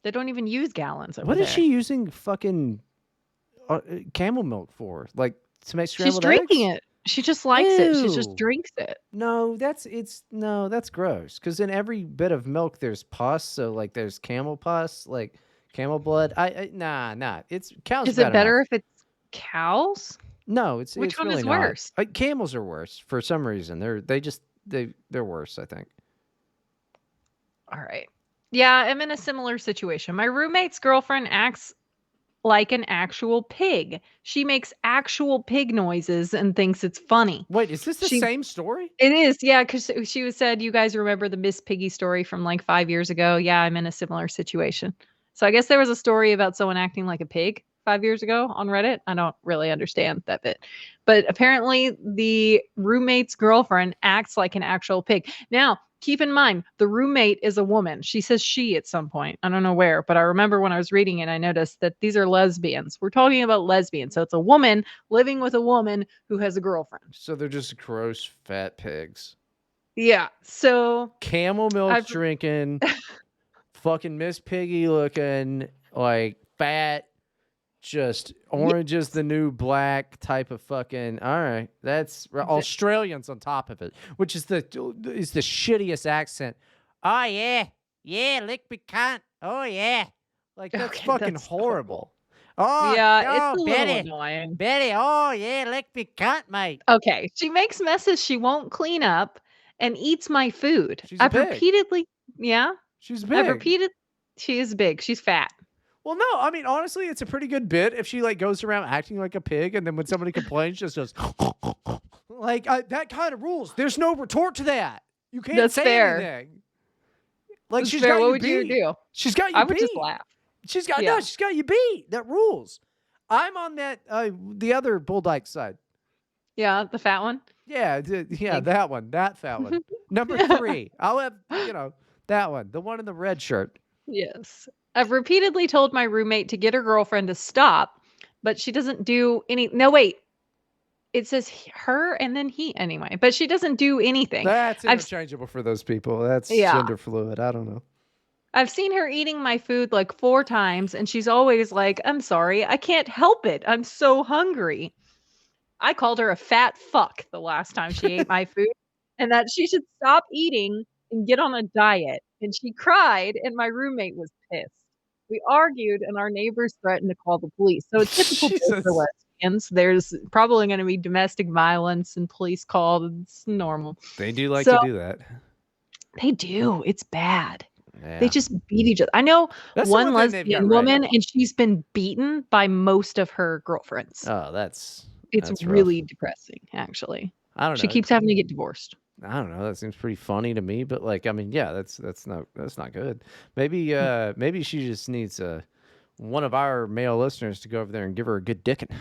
[SPEAKER 2] They don't even use gallons over
[SPEAKER 1] What is
[SPEAKER 2] there.
[SPEAKER 1] she using fucking camel milk for? Like to make
[SPEAKER 2] She's
[SPEAKER 1] scrambled
[SPEAKER 2] drinking
[SPEAKER 1] eggs?
[SPEAKER 2] it. She just likes it. She just
[SPEAKER 1] Ew.
[SPEAKER 2] drinks it.
[SPEAKER 1] No, that's gross. Because in every bit of milk there's pus. So like there's camel pus, like camel blood. Nah. It's cow's
[SPEAKER 2] Is it
[SPEAKER 1] bad enough.
[SPEAKER 2] better if it's cows?
[SPEAKER 1] No,
[SPEAKER 2] Which
[SPEAKER 1] it's
[SPEAKER 2] one
[SPEAKER 1] really
[SPEAKER 2] is
[SPEAKER 1] not.
[SPEAKER 2] worse?
[SPEAKER 1] Camels are worse for some reason. They're worse. I think.
[SPEAKER 2] All right. Yeah, I'm in a similar situation. My roommate's girlfriend acts like an actual pig. She makes actual pig noises and thinks it's funny.
[SPEAKER 1] Wait, is this the
[SPEAKER 2] She
[SPEAKER 1] same story?
[SPEAKER 2] It is, yeah, because she was said, "You guys remember the Miss Piggy story from like 5 years ago?" Yeah, I'm in a similar situation. So I guess there was a story about someone acting like a pig 5 years ago on Reddit. I don't really understand that bit, but apparently the roommate's girlfriend acts like an actual pig. Now, keep in mind, the roommate is a woman. She says she at some point. I don't know where, but I remember when I was reading it, I noticed that these are lesbians. We're talking about lesbians. So it's a woman living with a woman who has a girlfriend.
[SPEAKER 1] So they're just gross fat pigs.
[SPEAKER 2] Yeah. So
[SPEAKER 1] Camel milk
[SPEAKER 2] I've
[SPEAKER 1] drinking, fucking Miss Piggy looking, like fat, just orange is the new black type of fucking. All right, that's Australians on top of it, which is the shittiest accent. Oh yeah, lick me cunt. Oh yeah, like that's
[SPEAKER 2] Okay,
[SPEAKER 1] fucking
[SPEAKER 2] that's
[SPEAKER 1] horrible.
[SPEAKER 2] Yeah, it's
[SPEAKER 1] Oh
[SPEAKER 2] a little
[SPEAKER 1] Betty,
[SPEAKER 2] annoying.
[SPEAKER 1] Betty. Oh yeah, lick me cunt, mate.
[SPEAKER 2] Okay, she makes messes she won't clean up and eats my food.
[SPEAKER 1] She's a pig.
[SPEAKER 2] Yeah,
[SPEAKER 1] She's a
[SPEAKER 2] I've
[SPEAKER 1] pig.
[SPEAKER 2] repeated, she is big. She's fat.
[SPEAKER 1] Well, no, I mean honestly, it's a pretty good bit if she like goes around acting like a pig, and then when somebody complains, just goes like that kind of rules. There's no retort to that. You can't
[SPEAKER 2] That's
[SPEAKER 1] say
[SPEAKER 2] fair.
[SPEAKER 1] anything. Like
[SPEAKER 2] That's
[SPEAKER 1] she's
[SPEAKER 2] fair.
[SPEAKER 1] got
[SPEAKER 2] What
[SPEAKER 1] you
[SPEAKER 2] would you
[SPEAKER 1] beat.
[SPEAKER 2] do?
[SPEAKER 1] She's got you
[SPEAKER 2] I would
[SPEAKER 1] beat.
[SPEAKER 2] just laugh.
[SPEAKER 1] She's got
[SPEAKER 2] Yeah.
[SPEAKER 1] She's got you beat. That rules. I'm on that the other bull dyke side.
[SPEAKER 2] Yeah, the fat one.
[SPEAKER 1] Yeah,
[SPEAKER 2] Pig.
[SPEAKER 1] that one, that fat one. Number 3. I'll have that one, the one in the red shirt.
[SPEAKER 2] Yes. I've repeatedly told my roommate to get her girlfriend to stop, but she doesn't do any. No, wait. It says her and then he anyway, but she doesn't do anything.
[SPEAKER 1] That's
[SPEAKER 2] I've
[SPEAKER 1] interchangeable for those people. That's
[SPEAKER 2] Yeah.
[SPEAKER 1] gender fluid. I don't know.
[SPEAKER 2] I've seen her eating my food like 4 times, and she's always like, "I'm sorry, I can't help it. I'm so hungry." I called her a fat fuck the last time she ate my food, and that she should stop eating and get on a diet. And she cried, and my roommate was pissed. We argued, and our neighbors threatened to call the police. So it's typical for
[SPEAKER 1] Jesus.
[SPEAKER 2] lesbians. There's probably going to be domestic violence and police called. It's normal.
[SPEAKER 1] They do like
[SPEAKER 2] So
[SPEAKER 1] to do that.
[SPEAKER 2] They do. It's bad.
[SPEAKER 1] Yeah.
[SPEAKER 2] They just beat each other. I know
[SPEAKER 1] That's the
[SPEAKER 2] one
[SPEAKER 1] one thing they've got
[SPEAKER 2] lesbian
[SPEAKER 1] right.
[SPEAKER 2] woman, and she's been beaten by most of her girlfriends.
[SPEAKER 1] Oh, that's
[SPEAKER 2] It's
[SPEAKER 1] rough.
[SPEAKER 2] really depressing, actually.
[SPEAKER 1] I don't know.
[SPEAKER 2] She keeps having to get divorced.
[SPEAKER 1] I don't know. That seems pretty funny to me, but like, I mean, yeah, that's not good. Maybe maybe she just needs one of our male listeners to go over there and give her a good dicking.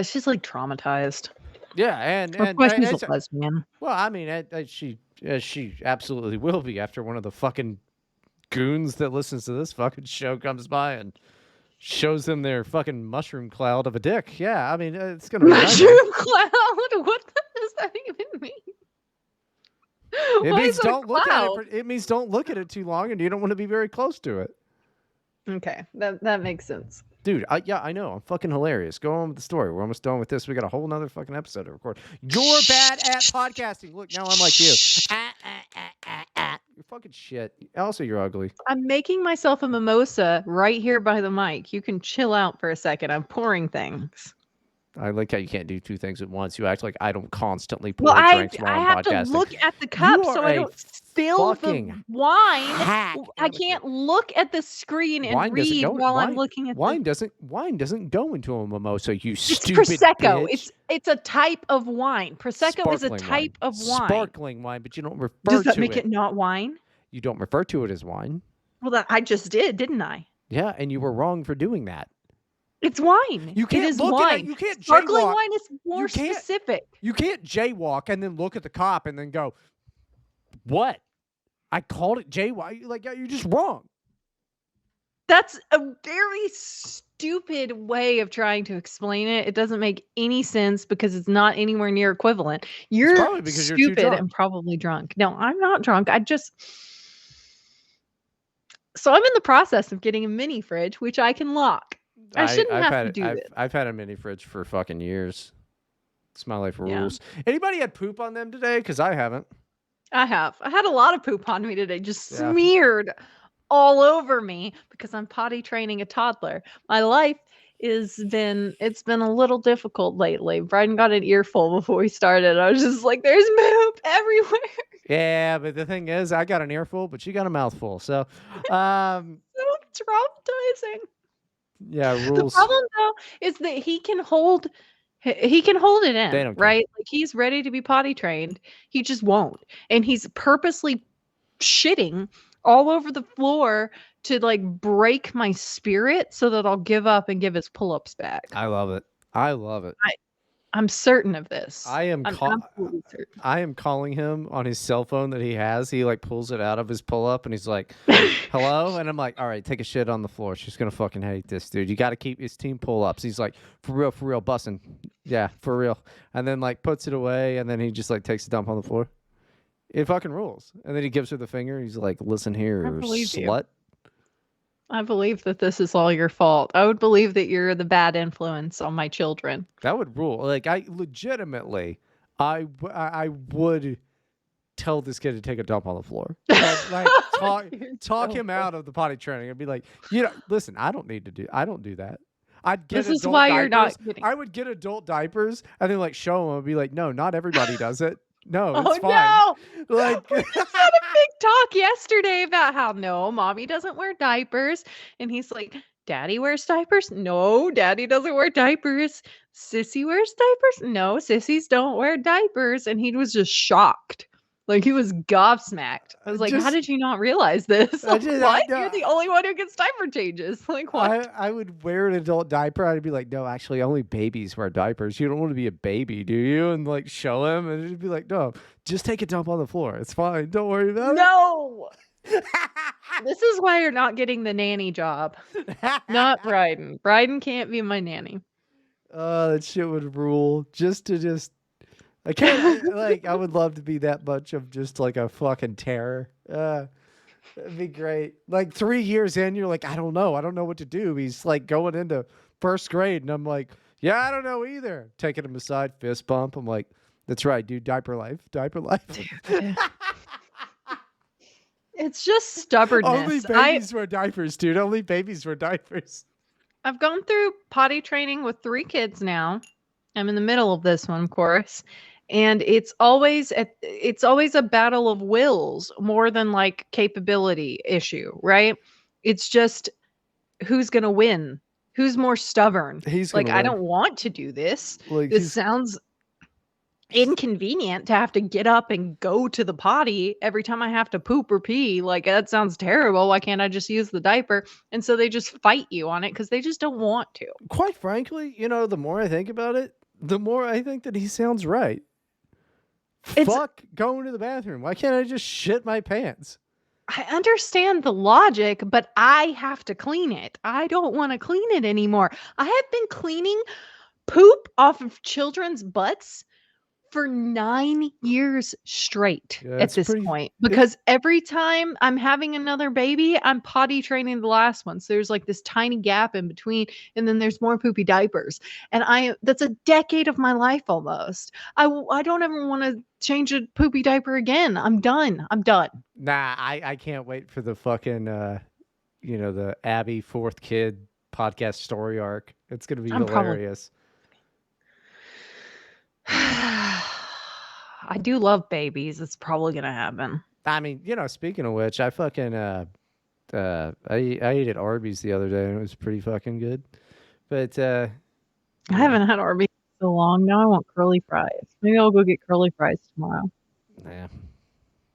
[SPEAKER 2] She's like traumatized.
[SPEAKER 1] Yeah, and
[SPEAKER 2] Of course, she's a lesbian.
[SPEAKER 1] well, I mean, she absolutely will be after one of the fucking goons that listens to this fucking show comes by and shows them their fucking mushroom cloud of a dick. Yeah, I mean, it's gonna be
[SPEAKER 2] Mushroom cloud? What does that even mean?
[SPEAKER 1] It
[SPEAKER 2] Why
[SPEAKER 1] means
[SPEAKER 2] is it a
[SPEAKER 1] don't look at
[SPEAKER 2] cloud?
[SPEAKER 1] it. It means don't look at it too long, and you don't want to be very close to it.
[SPEAKER 2] Okay, that makes sense.
[SPEAKER 1] Dude, yeah, I know. I'm fucking hilarious. Go on with the story. We're almost done with this. We got a whole nother fucking episode to record. You're bad at podcasting. Look, now I'm like you. You're fucking shit. Also, you're ugly.
[SPEAKER 2] I'm making myself a mimosa right here by the mic. You can chill out for a second. I'm pouring things.
[SPEAKER 1] I like how you can't do 2 things at once. You act like I don't constantly pour
[SPEAKER 2] Well,
[SPEAKER 1] drinks while
[SPEAKER 2] I
[SPEAKER 1] I'm
[SPEAKER 2] have
[SPEAKER 1] podcasting.
[SPEAKER 2] to look at the cup
[SPEAKER 1] You
[SPEAKER 2] so
[SPEAKER 1] are
[SPEAKER 2] I
[SPEAKER 1] a
[SPEAKER 2] don't spill the
[SPEAKER 1] fucking
[SPEAKER 2] wine.
[SPEAKER 1] hack
[SPEAKER 2] I
[SPEAKER 1] amateur.
[SPEAKER 2] can't look at the screen and
[SPEAKER 1] Wine doesn't
[SPEAKER 2] read
[SPEAKER 1] go.
[SPEAKER 2] while I'm looking at
[SPEAKER 1] Wine doesn't go into a mimosa. You
[SPEAKER 2] It's
[SPEAKER 1] stupid
[SPEAKER 2] prosecco.
[SPEAKER 1] bitch.
[SPEAKER 2] It's a type of wine. Prosecco is a
[SPEAKER 1] Sparkling
[SPEAKER 2] type of wine.
[SPEAKER 1] Sparkling wine, but you don't refer
[SPEAKER 2] Does that
[SPEAKER 1] to
[SPEAKER 2] make it not wine?
[SPEAKER 1] You don't refer to it as wine.
[SPEAKER 2] Well, I just did, didn't I?
[SPEAKER 1] Yeah, and you were wrong for doing that.
[SPEAKER 2] It's wine.
[SPEAKER 1] You can't
[SPEAKER 2] it is
[SPEAKER 1] look at
[SPEAKER 2] wine.
[SPEAKER 1] it. You can't
[SPEAKER 2] Sparkling
[SPEAKER 1] jaywalk.
[SPEAKER 2] wine is more
[SPEAKER 1] You can't-
[SPEAKER 2] specific.
[SPEAKER 1] You can't jaywalk and then look at the cop and then go, "What? I called it jaywalk." Like you're just wrong.
[SPEAKER 2] That's a very stupid way of trying to explain it. It doesn't make any sense because it's not anywhere near equivalent. You're
[SPEAKER 1] probably because you're too
[SPEAKER 2] stupid
[SPEAKER 1] drunk.
[SPEAKER 2] and probably drunk. No, I'm not drunk. So I'm in the process of getting a mini fridge, which I can lock. I shouldn't have to do this.
[SPEAKER 1] I've had a mini fridge for fucking years. It's my life
[SPEAKER 2] Yeah,
[SPEAKER 1] rules. Anybody had poop on them today? Because I haven't.
[SPEAKER 2] I have. I had a lot of poop on me today, just
[SPEAKER 1] Yeah.
[SPEAKER 2] smeared all over me because I'm potty training a toddler. My life it's been a little difficult lately. Bryden got an earful before we started. I was just like, there's poop everywhere.
[SPEAKER 1] Yeah, but the thing is, I got an earful, but she got a mouthful. So,
[SPEAKER 2] So traumatizing.
[SPEAKER 1] yeah,
[SPEAKER 2] The
[SPEAKER 1] rules.
[SPEAKER 2] problem though is that he can hold it
[SPEAKER 1] They
[SPEAKER 2] in,
[SPEAKER 1] don't care.
[SPEAKER 2] right? Like he's ready to be potty trained. He just won't. And he's purposely shitting all over the floor to like break my spirit so that I'll give up and give his pull-ups back.
[SPEAKER 1] I love it. I love it.
[SPEAKER 2] I'm certain of this.
[SPEAKER 1] I am
[SPEAKER 2] I'm absolutely certain.
[SPEAKER 1] I am calling him on his cell phone that he has. He like pulls it out of his pull up and he's like, "Hello," and I'm like, "All right, take a shit on the floor. She's gonna fucking hate this, dude. You got to keep his team pull ups." He's like, for real, busting, yeah, for real." And then like puts it away, and then he just like takes a dump on the floor. It fucking rules. And then he gives her the finger. He's like, "Listen here,
[SPEAKER 2] I believe you.
[SPEAKER 1] slut."
[SPEAKER 2] I believe that this is all your fault. I would believe that you're the bad influence on my children.
[SPEAKER 1] That would rule. Like I legitimately, I would tell this kid to take a dump on the floor. Like talk him out of the potty training and be like, listen, I don't do that. I'd get
[SPEAKER 2] This is
[SPEAKER 1] adult
[SPEAKER 2] why
[SPEAKER 1] diapers.
[SPEAKER 2] you're not getting.
[SPEAKER 1] I would get adult diapers and then like show him and be like, no, not everybody does it. No,
[SPEAKER 2] Oh
[SPEAKER 1] it's fine.
[SPEAKER 2] no!
[SPEAKER 1] Like
[SPEAKER 2] We just had a big talk yesterday about how no, mommy doesn't wear diapers. And he's like, Daddy wears diapers? No, Daddy doesn't wear diapers. Sissy wears diapers? No, sissies don't wear diapers. And he was just shocked. Like he was gobsmacked. I was like, how did you not realize this? What? You're the only one who gets diaper changes. Like what?
[SPEAKER 1] I would wear an adult diaper. I'd be like, no, actually, only babies wear diapers. You don't want to be a baby, do you? And like show him, and it'd be like, no, just take a dump on the floor. It's fine. Don't worry about
[SPEAKER 2] No. This is why you're not getting the nanny job. Not Bryden. Bryden can't be my nanny.
[SPEAKER 1] Oh, that shit would rule. I can't, like, I would love to be that much of just like a fucking terror. That'd be great. Like 3 years in, you're like, I don't know what to do. He's like going into first grade, and I'm like, yeah, I don't know either. Taking him aside, fist bump. I'm like, that's right, dude. Diaper life.
[SPEAKER 2] It's just stubbornness.
[SPEAKER 1] Only babies wear diapers, dude. Only babies wear diapers.
[SPEAKER 2] I've gone through potty training with 3 kids now. I'm in the middle of this one, of course. And it's always a battle of wills more than like capability issue, right? It's just who's going to win? Who's more stubborn?
[SPEAKER 1] He's
[SPEAKER 2] like,
[SPEAKER 1] gonna
[SPEAKER 2] I
[SPEAKER 1] win.
[SPEAKER 2] don't want to do this.
[SPEAKER 1] Like,
[SPEAKER 2] This sounds inconvenient to have to get up and go to the potty every time I have to poop or pee. Like, that sounds terrible. Why can't I just use the diaper? And so they just fight you on it because they just don't want to.
[SPEAKER 1] Quite frankly, the more I think about it, the more I think that he sounds right. Fuck going to the bathroom. Why can't I just shit my pants?
[SPEAKER 2] I understand the logic, but I have to clean it. I don't want to clean it anymore. I have been cleaning poop off of children's butts for 9 years straight at this point, because every time I'm having another baby, I'm potty training the last one. So there's like this tiny gap in between, and then there's more poopy diapers. And that's a decade of my life almost. I don't ever want to change a poopy diaper again. I'm done.
[SPEAKER 1] Nah, I can't wait for the fucking, the Abby 4th kid podcast story arc. It's going to be hilarious.
[SPEAKER 2] I do love babies. It's probably gonna happen.
[SPEAKER 1] I mean, speaking of which, I fucking I ate at Arby's the other day and it was pretty fucking good. But
[SPEAKER 2] I haven't had Arby's in so long. Now I want curly fries. Maybe I'll go get curly fries tomorrow.
[SPEAKER 1] Yeah.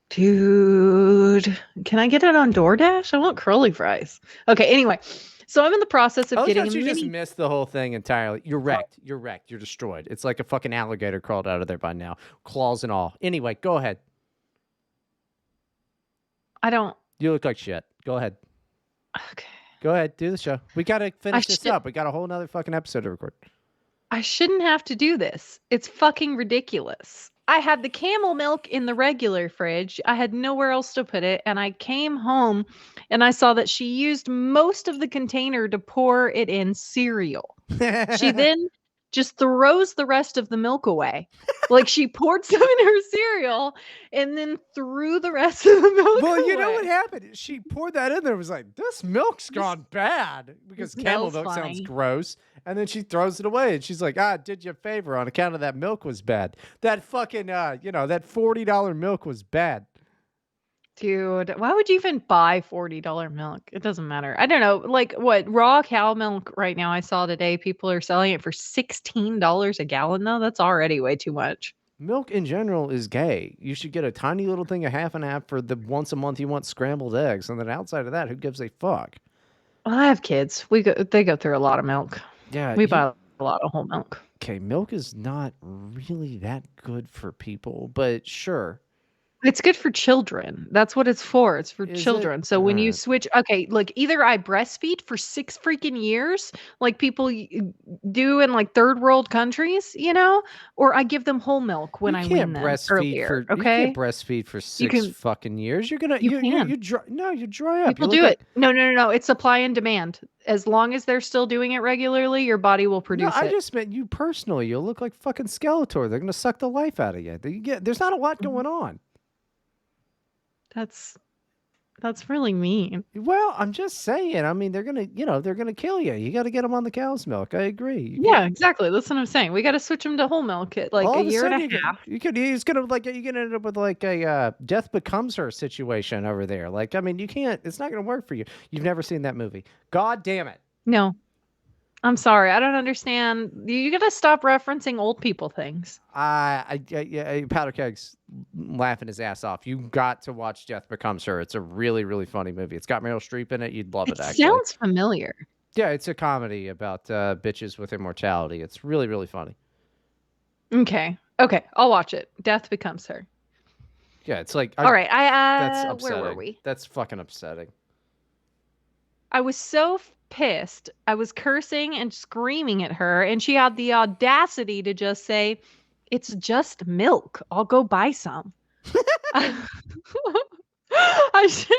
[SPEAKER 2] Dude, can I get it on DoorDash? I want curly fries. Okay, anyway. So I'm in the process of getting.
[SPEAKER 1] You just missed the whole thing entirely. You're wrecked. You're destroyed. It's like a fucking alligator crawled out of there by now, claws and all. Anyway, go ahead. You look like shit. Go ahead.
[SPEAKER 2] Okay.
[SPEAKER 1] Go ahead. Do the show. We gotta finish this up. We got a whole nother fucking episode to record.
[SPEAKER 2] I shouldn't have to do this. It's fucking ridiculous. I had the camel milk in the regular fridge. I had nowhere else to put it. And I came home and I saw that she used most of the container to pour it in cereal. She then just throws the rest of the milk away. Like she poured some in her cereal and then threw the rest of the milk
[SPEAKER 1] Well, you know what
[SPEAKER 2] away.
[SPEAKER 1] happened? She poured that in there. Was like, this milk's
[SPEAKER 2] This
[SPEAKER 1] gone bad because camel
[SPEAKER 2] smells
[SPEAKER 1] milk sounds
[SPEAKER 2] funny.
[SPEAKER 1] gross. And then she throws it away, and she's like, did you a favor on account of that milk was bad. That fucking, that $40 milk was bad.
[SPEAKER 2] Dude, why would you even buy $40 milk? It doesn't matter. I don't know. Like what raw cow milk right now I saw today, people are selling it for $16 a gallon though. That's already way too much.
[SPEAKER 1] Milk in general is gay. You should get a tiny little thing of half and half for the once a month you want scrambled eggs, and then outside of that, who gives a fuck?
[SPEAKER 2] Well, I have kids. They go through a lot of milk.
[SPEAKER 1] Yeah,
[SPEAKER 2] We buy a lot of whole milk.
[SPEAKER 1] okay, milk is not really that good for people, but sure.
[SPEAKER 2] It's good for children. That's what it's for. It's for
[SPEAKER 1] Is it?
[SPEAKER 2] children. So when you switch, okay, like either I breastfeed for 6 freaking years, like people do in like third world countries, or I give them whole milk when I wean them earlier.
[SPEAKER 1] You
[SPEAKER 2] Okay,
[SPEAKER 1] can't breastfeed for
[SPEAKER 2] you
[SPEAKER 1] 6
[SPEAKER 2] can.
[SPEAKER 1] fucking years. You're gonna
[SPEAKER 2] You can.
[SPEAKER 1] you dry no, you dry up.
[SPEAKER 2] People
[SPEAKER 1] You look
[SPEAKER 2] do
[SPEAKER 1] like
[SPEAKER 2] it. No, no, no, no. It's supply and demand. As long as they're still doing it regularly, your body will
[SPEAKER 1] no,
[SPEAKER 2] produce
[SPEAKER 1] I
[SPEAKER 2] it.
[SPEAKER 1] just meant you personally. You'll look like fucking Skeletor. They're gonna suck the life out of you. There's not a lot
[SPEAKER 2] Mhm.
[SPEAKER 1] going on.
[SPEAKER 2] That's really mean.
[SPEAKER 1] Well, I'm just saying. I mean, they're gonna kill you. You got to get them on the cow's milk. I agree.
[SPEAKER 2] Yeah, exactly. That's what I'm saying. We got to switch them to whole milk at like
[SPEAKER 1] All
[SPEAKER 2] a
[SPEAKER 1] of a
[SPEAKER 2] year and
[SPEAKER 1] sudden,
[SPEAKER 2] a half.
[SPEAKER 1] it's gonna like you're gonna end up with like a death becomes her situation over there. Like, I mean, you can't. It's not gonna work for you. You've never seen that movie. God damn it.
[SPEAKER 2] No, I'm sorry. I don't understand. You got to stop referencing old people things.
[SPEAKER 1] Powder Keg's laughing his ass off. You got to watch Death Becomes Her. It's a really, really funny movie. It's got Meryl Streep in it. You'd love it,
[SPEAKER 2] It
[SPEAKER 1] actually.
[SPEAKER 2] sounds familiar.
[SPEAKER 1] Yeah, it's a comedy about bitches with immortality. It's really, really funny.
[SPEAKER 2] Okay. Okay. I'll watch it. Death becomes her.
[SPEAKER 1] Yeah, it's like
[SPEAKER 2] All right.
[SPEAKER 1] that's upsetting.
[SPEAKER 2] Where were we?
[SPEAKER 1] That's fucking upsetting.
[SPEAKER 2] I was so pissed. I was cursing and screaming at her, and she had the audacity to just say, "It's just milk. I'll go buy some." How did she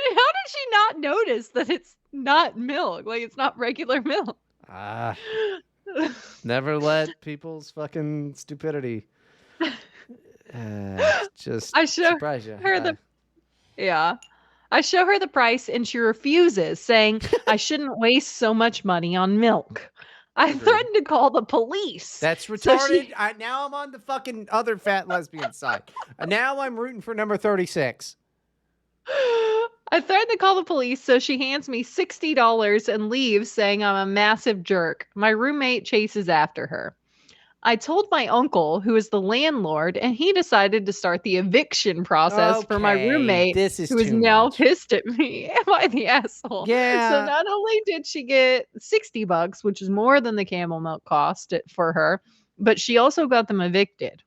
[SPEAKER 2] not notice that it's not milk? Like it's not regular milk.
[SPEAKER 1] Ah, never let people's fucking stupidity just
[SPEAKER 2] I show
[SPEAKER 1] surprise you.
[SPEAKER 2] her yeah. I show her the price and she refuses, saying I shouldn't waste so much money on milk. I
[SPEAKER 1] Agreed.
[SPEAKER 2] threatened to call the police.
[SPEAKER 1] That's
[SPEAKER 2] So
[SPEAKER 1] retarded. Now I'm on the fucking other fat lesbian side. Now I'm rooting for number 36.
[SPEAKER 2] I threatened to call the police, so she hands me $60 and leaves, saying I'm a massive jerk. My roommate chases after her. I told my uncle, who is the landlord, and he decided to start the eviction process for my
[SPEAKER 1] Okay,
[SPEAKER 2] roommate,
[SPEAKER 1] this is
[SPEAKER 2] who is
[SPEAKER 1] too
[SPEAKER 2] now
[SPEAKER 1] much.
[SPEAKER 2] pissed at me. Am I the asshole?
[SPEAKER 1] Yeah.
[SPEAKER 2] So not only did she get $60, which is more than the camel milk cost for her, but she also got them evicted.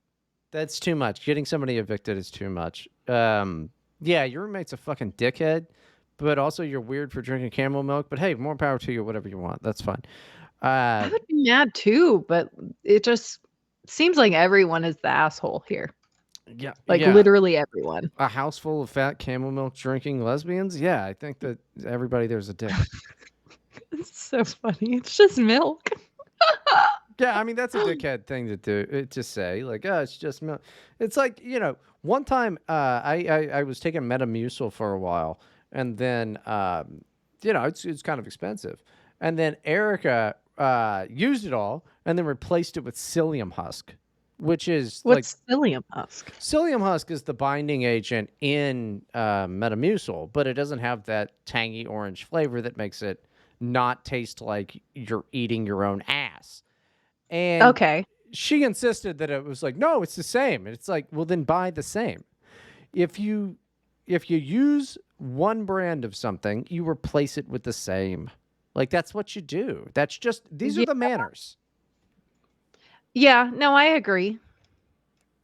[SPEAKER 1] That's too much. Getting somebody evicted is too much. Yeah, your roommate's a fucking dickhead, but also you're weird for drinking camel milk. But hey, more power to you. Whatever you want. That's fine.
[SPEAKER 2] I would be mad too, but it just seems like everyone is the asshole here.
[SPEAKER 1] Yeah,
[SPEAKER 2] Like
[SPEAKER 1] yeah.
[SPEAKER 2] literally everyone.
[SPEAKER 1] A house full of fat camel milk drinking lesbians. Yeah, I think that everybody there's a dick.
[SPEAKER 2] It's so funny. It's just milk.
[SPEAKER 1] Yeah, I mean that's a dickhead thing to do to say. Like, oh, it's just milk. It's like one time I was taking Metamucil for a while, and then it's kind of expensive, and then Erica used it all and then replaced it with psyllium husk, which is
[SPEAKER 2] What's psyllium husk?
[SPEAKER 1] Psyllium husk is the binding agent in Metamucil, but it doesn't have that tangy orange flavor that makes it not taste like you're eating your own ass. And
[SPEAKER 2] Okay.
[SPEAKER 1] she insisted that it was like, no, it's the same. And it's like, well, then buy the same. If you use one brand of something, you replace it with the same. Like that's what you do. That's just these are the manners.
[SPEAKER 2] Yeah, no, I agree.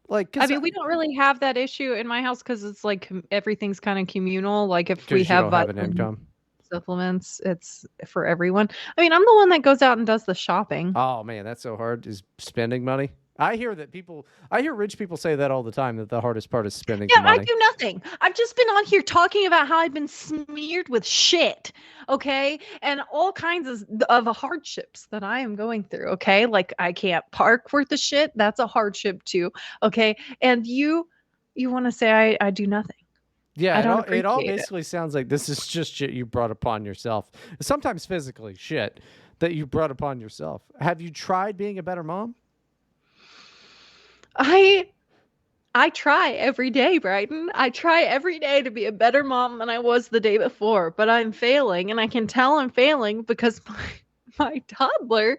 [SPEAKER 1] Like,
[SPEAKER 2] I mean, we don't really have that issue in my house because it's like everything's kind of communal. Like if we
[SPEAKER 1] you
[SPEAKER 2] have
[SPEAKER 1] don't have an
[SPEAKER 2] vitamin
[SPEAKER 1] income.
[SPEAKER 2] supplements, it's for everyone. I mean, I'm the one that goes out and does the shopping.
[SPEAKER 1] Oh man, that's so hard. Is spending money. I hear rich people say that all the time, that the hardest part is spending
[SPEAKER 2] Yeah,
[SPEAKER 1] the
[SPEAKER 2] I
[SPEAKER 1] money.
[SPEAKER 2] do nothing. I've just been on here talking about how I've been smeared with shit, okay? And all kinds of hardships that I am going through, okay? Like I can't park worth the shit. That's a hardship too, okay? And you want to say I do nothing.
[SPEAKER 1] Yeah,
[SPEAKER 2] I don't
[SPEAKER 1] it all
[SPEAKER 2] appreciate it.
[SPEAKER 1] basically sounds like this is just shit you brought upon yourself. Sometimes physically shit that you brought upon yourself. Have you tried being a better mom?
[SPEAKER 2] I try every day, Bryden. I try every day to be a better mom than I was the day before, but I'm failing, and I can tell I'm failing because my toddler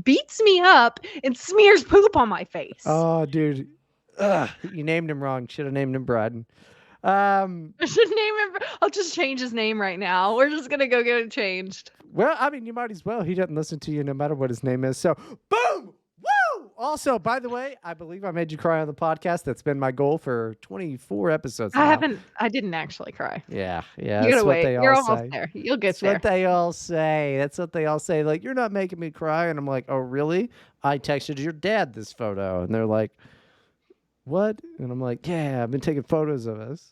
[SPEAKER 2] beats me up and smears poop on my face.
[SPEAKER 1] Oh, dude. Ugh, you named him wrong. Should have named him Bryden. Um,
[SPEAKER 2] I should name him. I'll just change his name right now. We're just gonna go get it changed.
[SPEAKER 1] well, I mean, you might as well. He doesn't listen to you no matter what his name is. So, boom! Woo! Also, by the way, I believe I made you cry on the podcast. That's been my goal for 24 episodes now.
[SPEAKER 2] I didn't actually cry.
[SPEAKER 1] Yeah.
[SPEAKER 2] You
[SPEAKER 1] That's
[SPEAKER 2] gotta
[SPEAKER 1] what
[SPEAKER 2] wait.
[SPEAKER 1] they
[SPEAKER 2] You're
[SPEAKER 1] all
[SPEAKER 2] almost
[SPEAKER 1] say.
[SPEAKER 2] there. You'll get
[SPEAKER 1] That's
[SPEAKER 2] there.
[SPEAKER 1] what they all say. That's what they all say. Like, you're not making me cry. And I'm like, oh, really? I texted your dad this photo. And they're like, what? And I'm like, yeah, I've been taking photos of us.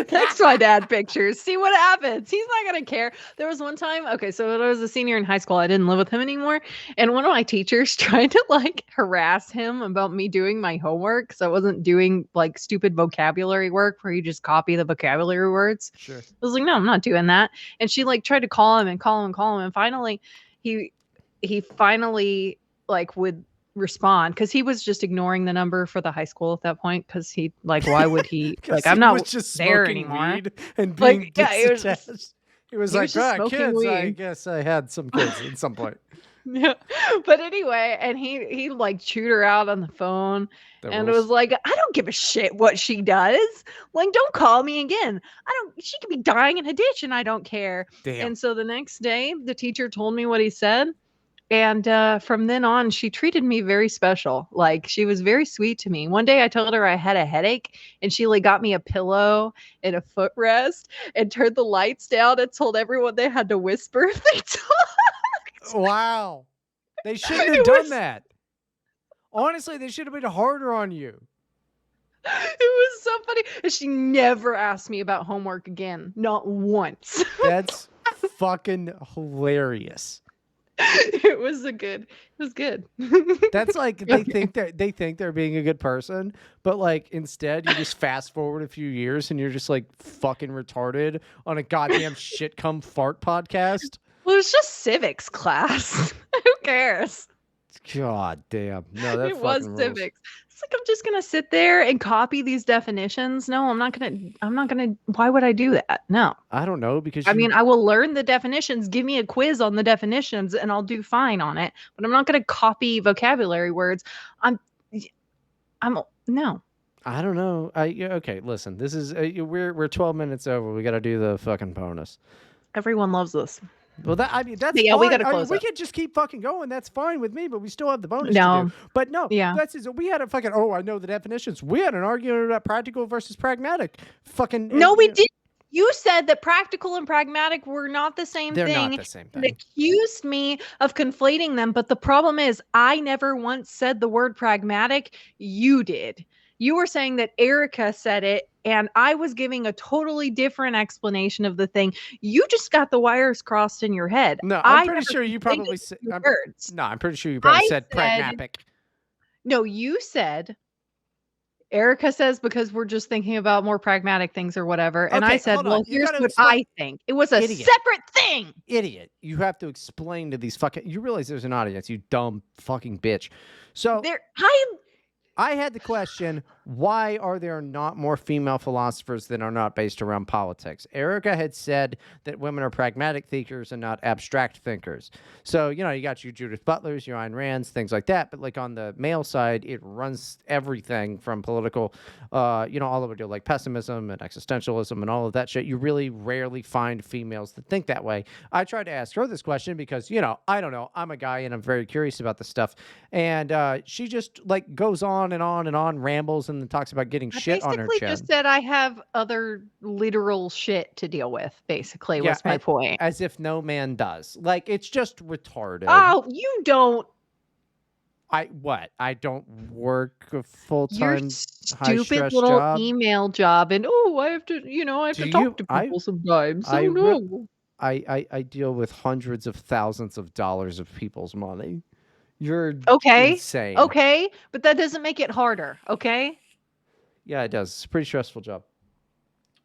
[SPEAKER 2] Text my dad pictures. See what happens. He's not gonna care. There was one time, okay, so when I was a senior in high school, I didn't live with him anymore, and one of my teachers tried to like harass him about me doing my homework. So I wasn't doing like stupid vocabulary work where you just copy the vocabulary words.
[SPEAKER 1] Sure.
[SPEAKER 2] I was like, no, I'm not doing that. And she like tried to call him and call him and call him, and finally, he finally like would respond because he was just ignoring the number for the high school at that point because he like why would he like I'm not
[SPEAKER 1] was just
[SPEAKER 2] there
[SPEAKER 1] smoking
[SPEAKER 2] anymore.
[SPEAKER 1] weed and being
[SPEAKER 2] Like, yeah, he was
[SPEAKER 1] disattached. He was
[SPEAKER 2] he
[SPEAKER 1] like,
[SPEAKER 2] was just smoking
[SPEAKER 1] kids, I
[SPEAKER 2] weed.
[SPEAKER 1] guess I had some kids at some point.
[SPEAKER 2] Yeah. But anyway, and he like chewed her out on the phone
[SPEAKER 1] The
[SPEAKER 2] and it
[SPEAKER 1] rules.
[SPEAKER 2] was like, I don't give a shit what she does. Like, don't call me again. She could be dying in a ditch and I don't care.
[SPEAKER 1] Damn.
[SPEAKER 2] And so the next day, the teacher told me what he said. And from then on, she treated me very special. Like, she was very sweet to me. One day I told her I had a headache and she like got me a pillow and a footrest and turned the lights down and told everyone they had to whisper if they talked.
[SPEAKER 1] Wow. They shouldn't have
[SPEAKER 2] It
[SPEAKER 1] done
[SPEAKER 2] was-
[SPEAKER 1] that. Honestly, they should have been harder on you.
[SPEAKER 2] It was so funny. And she never asked me about homework again. Not once.
[SPEAKER 1] That's fucking hilarious.
[SPEAKER 2] It was good.
[SPEAKER 1] That's like they think they're being a good person, but like instead you just fast forward a few years and you're just like fucking retarded on a goddamn shit come fart podcast.
[SPEAKER 2] Well, it was just civics class. Who cares?
[SPEAKER 1] God damn. No, that
[SPEAKER 2] It was
[SPEAKER 1] fucking rules.
[SPEAKER 2] civics. It's like I'm just gonna sit there and copy these definitions. No, I'm not gonna. Why would I do that? No.
[SPEAKER 1] I don't know because
[SPEAKER 2] I mean, I will learn the definitions. Give me a quiz on the definitions, and I'll do fine on it. But I'm not gonna copy vocabulary words. I'm no.
[SPEAKER 1] I don't know. Okay, listen. This is we're 12 minutes over. We got to do the fucking bonus.
[SPEAKER 2] Everyone loves this.
[SPEAKER 1] Well, that's
[SPEAKER 2] Yeah,
[SPEAKER 1] fine.
[SPEAKER 2] we gotta close
[SPEAKER 1] we
[SPEAKER 2] up.
[SPEAKER 1] could just keep fucking going. That's fine with me. But we still have the bonus
[SPEAKER 2] No.
[SPEAKER 1] to do. But no,
[SPEAKER 2] Yeah.
[SPEAKER 1] we had a fucking. Oh, I know the definitions. We had an argument about practical versus pragmatic. Fucking
[SPEAKER 2] No, we didn't. You said that practical and pragmatic were not the same
[SPEAKER 1] They're
[SPEAKER 2] thing.
[SPEAKER 1] not the same
[SPEAKER 2] And
[SPEAKER 1] thing.
[SPEAKER 2] accused me of conflating them. But the problem is, I never once said the word pragmatic. You did. You were saying that Erica said it, and I was giving a totally different explanation of the thing. You just got the wires crossed in your head.
[SPEAKER 1] No,
[SPEAKER 2] I
[SPEAKER 1] I'm pretty
[SPEAKER 2] never
[SPEAKER 1] sure you
[SPEAKER 2] conflated
[SPEAKER 1] probably
[SPEAKER 2] the
[SPEAKER 1] said.
[SPEAKER 2] two words.
[SPEAKER 1] No, I'm pretty sure you probably
[SPEAKER 2] I
[SPEAKER 1] said
[SPEAKER 2] said-
[SPEAKER 1] pragmatic.
[SPEAKER 2] No, you said. Erica says because we're just thinking about more pragmatic things or whatever. And I
[SPEAKER 1] Okay,
[SPEAKER 2] said,
[SPEAKER 1] hold on.
[SPEAKER 2] well,
[SPEAKER 1] You
[SPEAKER 2] here's
[SPEAKER 1] gotta
[SPEAKER 2] what
[SPEAKER 1] explain-
[SPEAKER 2] I think. It was a
[SPEAKER 1] Idiot.
[SPEAKER 2] separate thing.
[SPEAKER 1] Idiot. You have to explain to these fucking. You realize there's an audience, you dumb fucking bitch. So I had the question, why are there not more female philosophers that are not based around politics? Erica had said that women are pragmatic thinkers and not abstract thinkers. So, you got your Judith Butlers, your Ayn Rands, things like that. But like on the male side, it runs everything from political, all the way to like pessimism and existentialism and all of that shit. You really rarely find females that think that way. I tried to ask her this question because, I don't know. I'm a guy and I'm very curious about this stuff. And she just like goes on and on and on, rambles, and then talks about getting shit on her
[SPEAKER 2] basically
[SPEAKER 1] chin.
[SPEAKER 2] just said I have other literal shit to deal with, basically,
[SPEAKER 1] Yeah,
[SPEAKER 2] was my point.
[SPEAKER 1] As if no man does. Like, it's just retarded.
[SPEAKER 2] Oh, you don't.
[SPEAKER 1] I don't work a full
[SPEAKER 2] Your
[SPEAKER 1] time high
[SPEAKER 2] stupid
[SPEAKER 1] stress
[SPEAKER 2] little
[SPEAKER 1] job.
[SPEAKER 2] email job, and I have to, I have
[SPEAKER 1] Do
[SPEAKER 2] to talk
[SPEAKER 1] you?
[SPEAKER 2] to people sometimes.
[SPEAKER 1] I
[SPEAKER 2] Oh
[SPEAKER 1] rip.
[SPEAKER 2] no.
[SPEAKER 1] I deal with hundreds of thousands of dollars of people's money. You're
[SPEAKER 2] Okay.
[SPEAKER 1] insane.
[SPEAKER 2] Okay, but that doesn't make it harder, okay?
[SPEAKER 1] Yeah, it does. It's a pretty stressful job.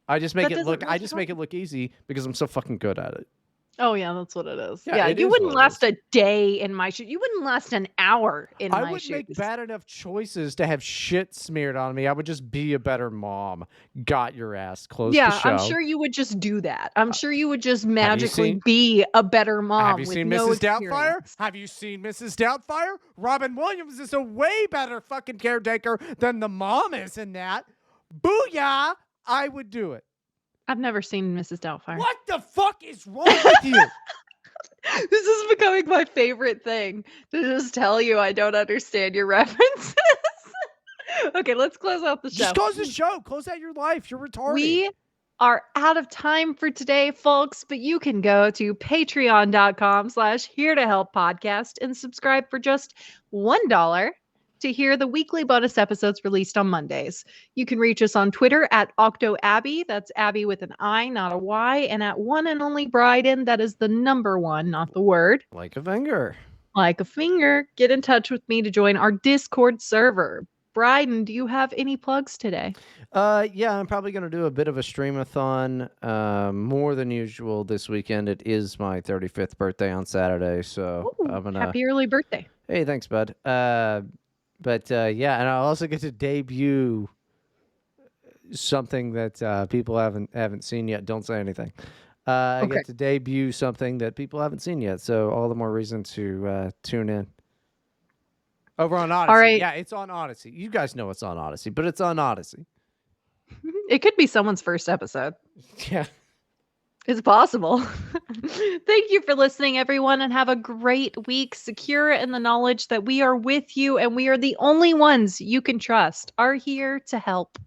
[SPEAKER 1] I just make
[SPEAKER 2] That
[SPEAKER 1] it
[SPEAKER 2] doesn't
[SPEAKER 1] look. I
[SPEAKER 2] make it
[SPEAKER 1] just make
[SPEAKER 2] harder.
[SPEAKER 1] it look easy because I'm so fucking good at it.
[SPEAKER 2] Oh, yeah, that's what it is.
[SPEAKER 1] Yeah,
[SPEAKER 2] Yeah,
[SPEAKER 1] it
[SPEAKER 2] you
[SPEAKER 1] is
[SPEAKER 2] wouldn't
[SPEAKER 1] what it
[SPEAKER 2] last
[SPEAKER 1] is.
[SPEAKER 2] a day in my shoes. You wouldn't last an hour in
[SPEAKER 1] I
[SPEAKER 2] my
[SPEAKER 1] wouldn't make
[SPEAKER 2] shoes.
[SPEAKER 1] bad enough choices to have shit smeared on me. I would just be a better mom. Got your ass. Close the
[SPEAKER 2] Yeah, I'm
[SPEAKER 1] show.
[SPEAKER 2] sure you would just do that. I'm sure you would just
[SPEAKER 1] Have you
[SPEAKER 2] magically
[SPEAKER 1] seen?
[SPEAKER 2] be a better
[SPEAKER 1] Have
[SPEAKER 2] mom
[SPEAKER 1] you
[SPEAKER 2] with
[SPEAKER 1] seen
[SPEAKER 2] no
[SPEAKER 1] Mrs. Doubtfire?
[SPEAKER 2] experience.
[SPEAKER 1] Have you seen Mrs. Doubtfire? Robin Williams is a way better fucking caretaker than the mom is in that. Booyah! I would do it.
[SPEAKER 2] I've never seen Mrs. Doubtfire.
[SPEAKER 1] What the fuck is wrong with you?
[SPEAKER 2] This is becoming my favorite thing to just tell you I don't understand your references. Okay, let's close out the show.
[SPEAKER 1] Just close the show. Close out your life. You're retarded.
[SPEAKER 2] We are out of time for today, folks, but you can go to patreon.com/here to help podcast and subscribe for just $1 to hear the weekly bonus episodes released on Mondays. You can reach us on Twitter at OctoAbby, that's Abby with an I, not a Y, and at one and only Bryden, that is the number one, not the word.
[SPEAKER 1] Like a finger.
[SPEAKER 2] Like a finger. Get in touch with me to join our Discord server. Bryden, do you have any plugs today?
[SPEAKER 1] Yeah, I'm probably gonna do a bit of a streamathon, more than usual this weekend. It is my 35th birthday on Saturday, so
[SPEAKER 2] Ooh,
[SPEAKER 1] I'm gonna.
[SPEAKER 2] happy early birthday.
[SPEAKER 1] Hey, thanks, bud. But yeah, and I'll also get to debut something that people haven't seen yet. Don't say anything. I
[SPEAKER 2] Okay.
[SPEAKER 1] get to debut something that people haven't seen yet, so all the more reason to tune in. Over on Odyssey.
[SPEAKER 2] All right.
[SPEAKER 1] Yeah, it's on Odyssey. You guys know it's on Odyssey, but it's on Odyssey.
[SPEAKER 2] It could be someone's first episode.
[SPEAKER 1] Yeah.
[SPEAKER 2] It's possible. Thank you for listening, everyone, and have a great week. Secure in the knowledge that we are with you and we are the only ones you can trust, are here to help.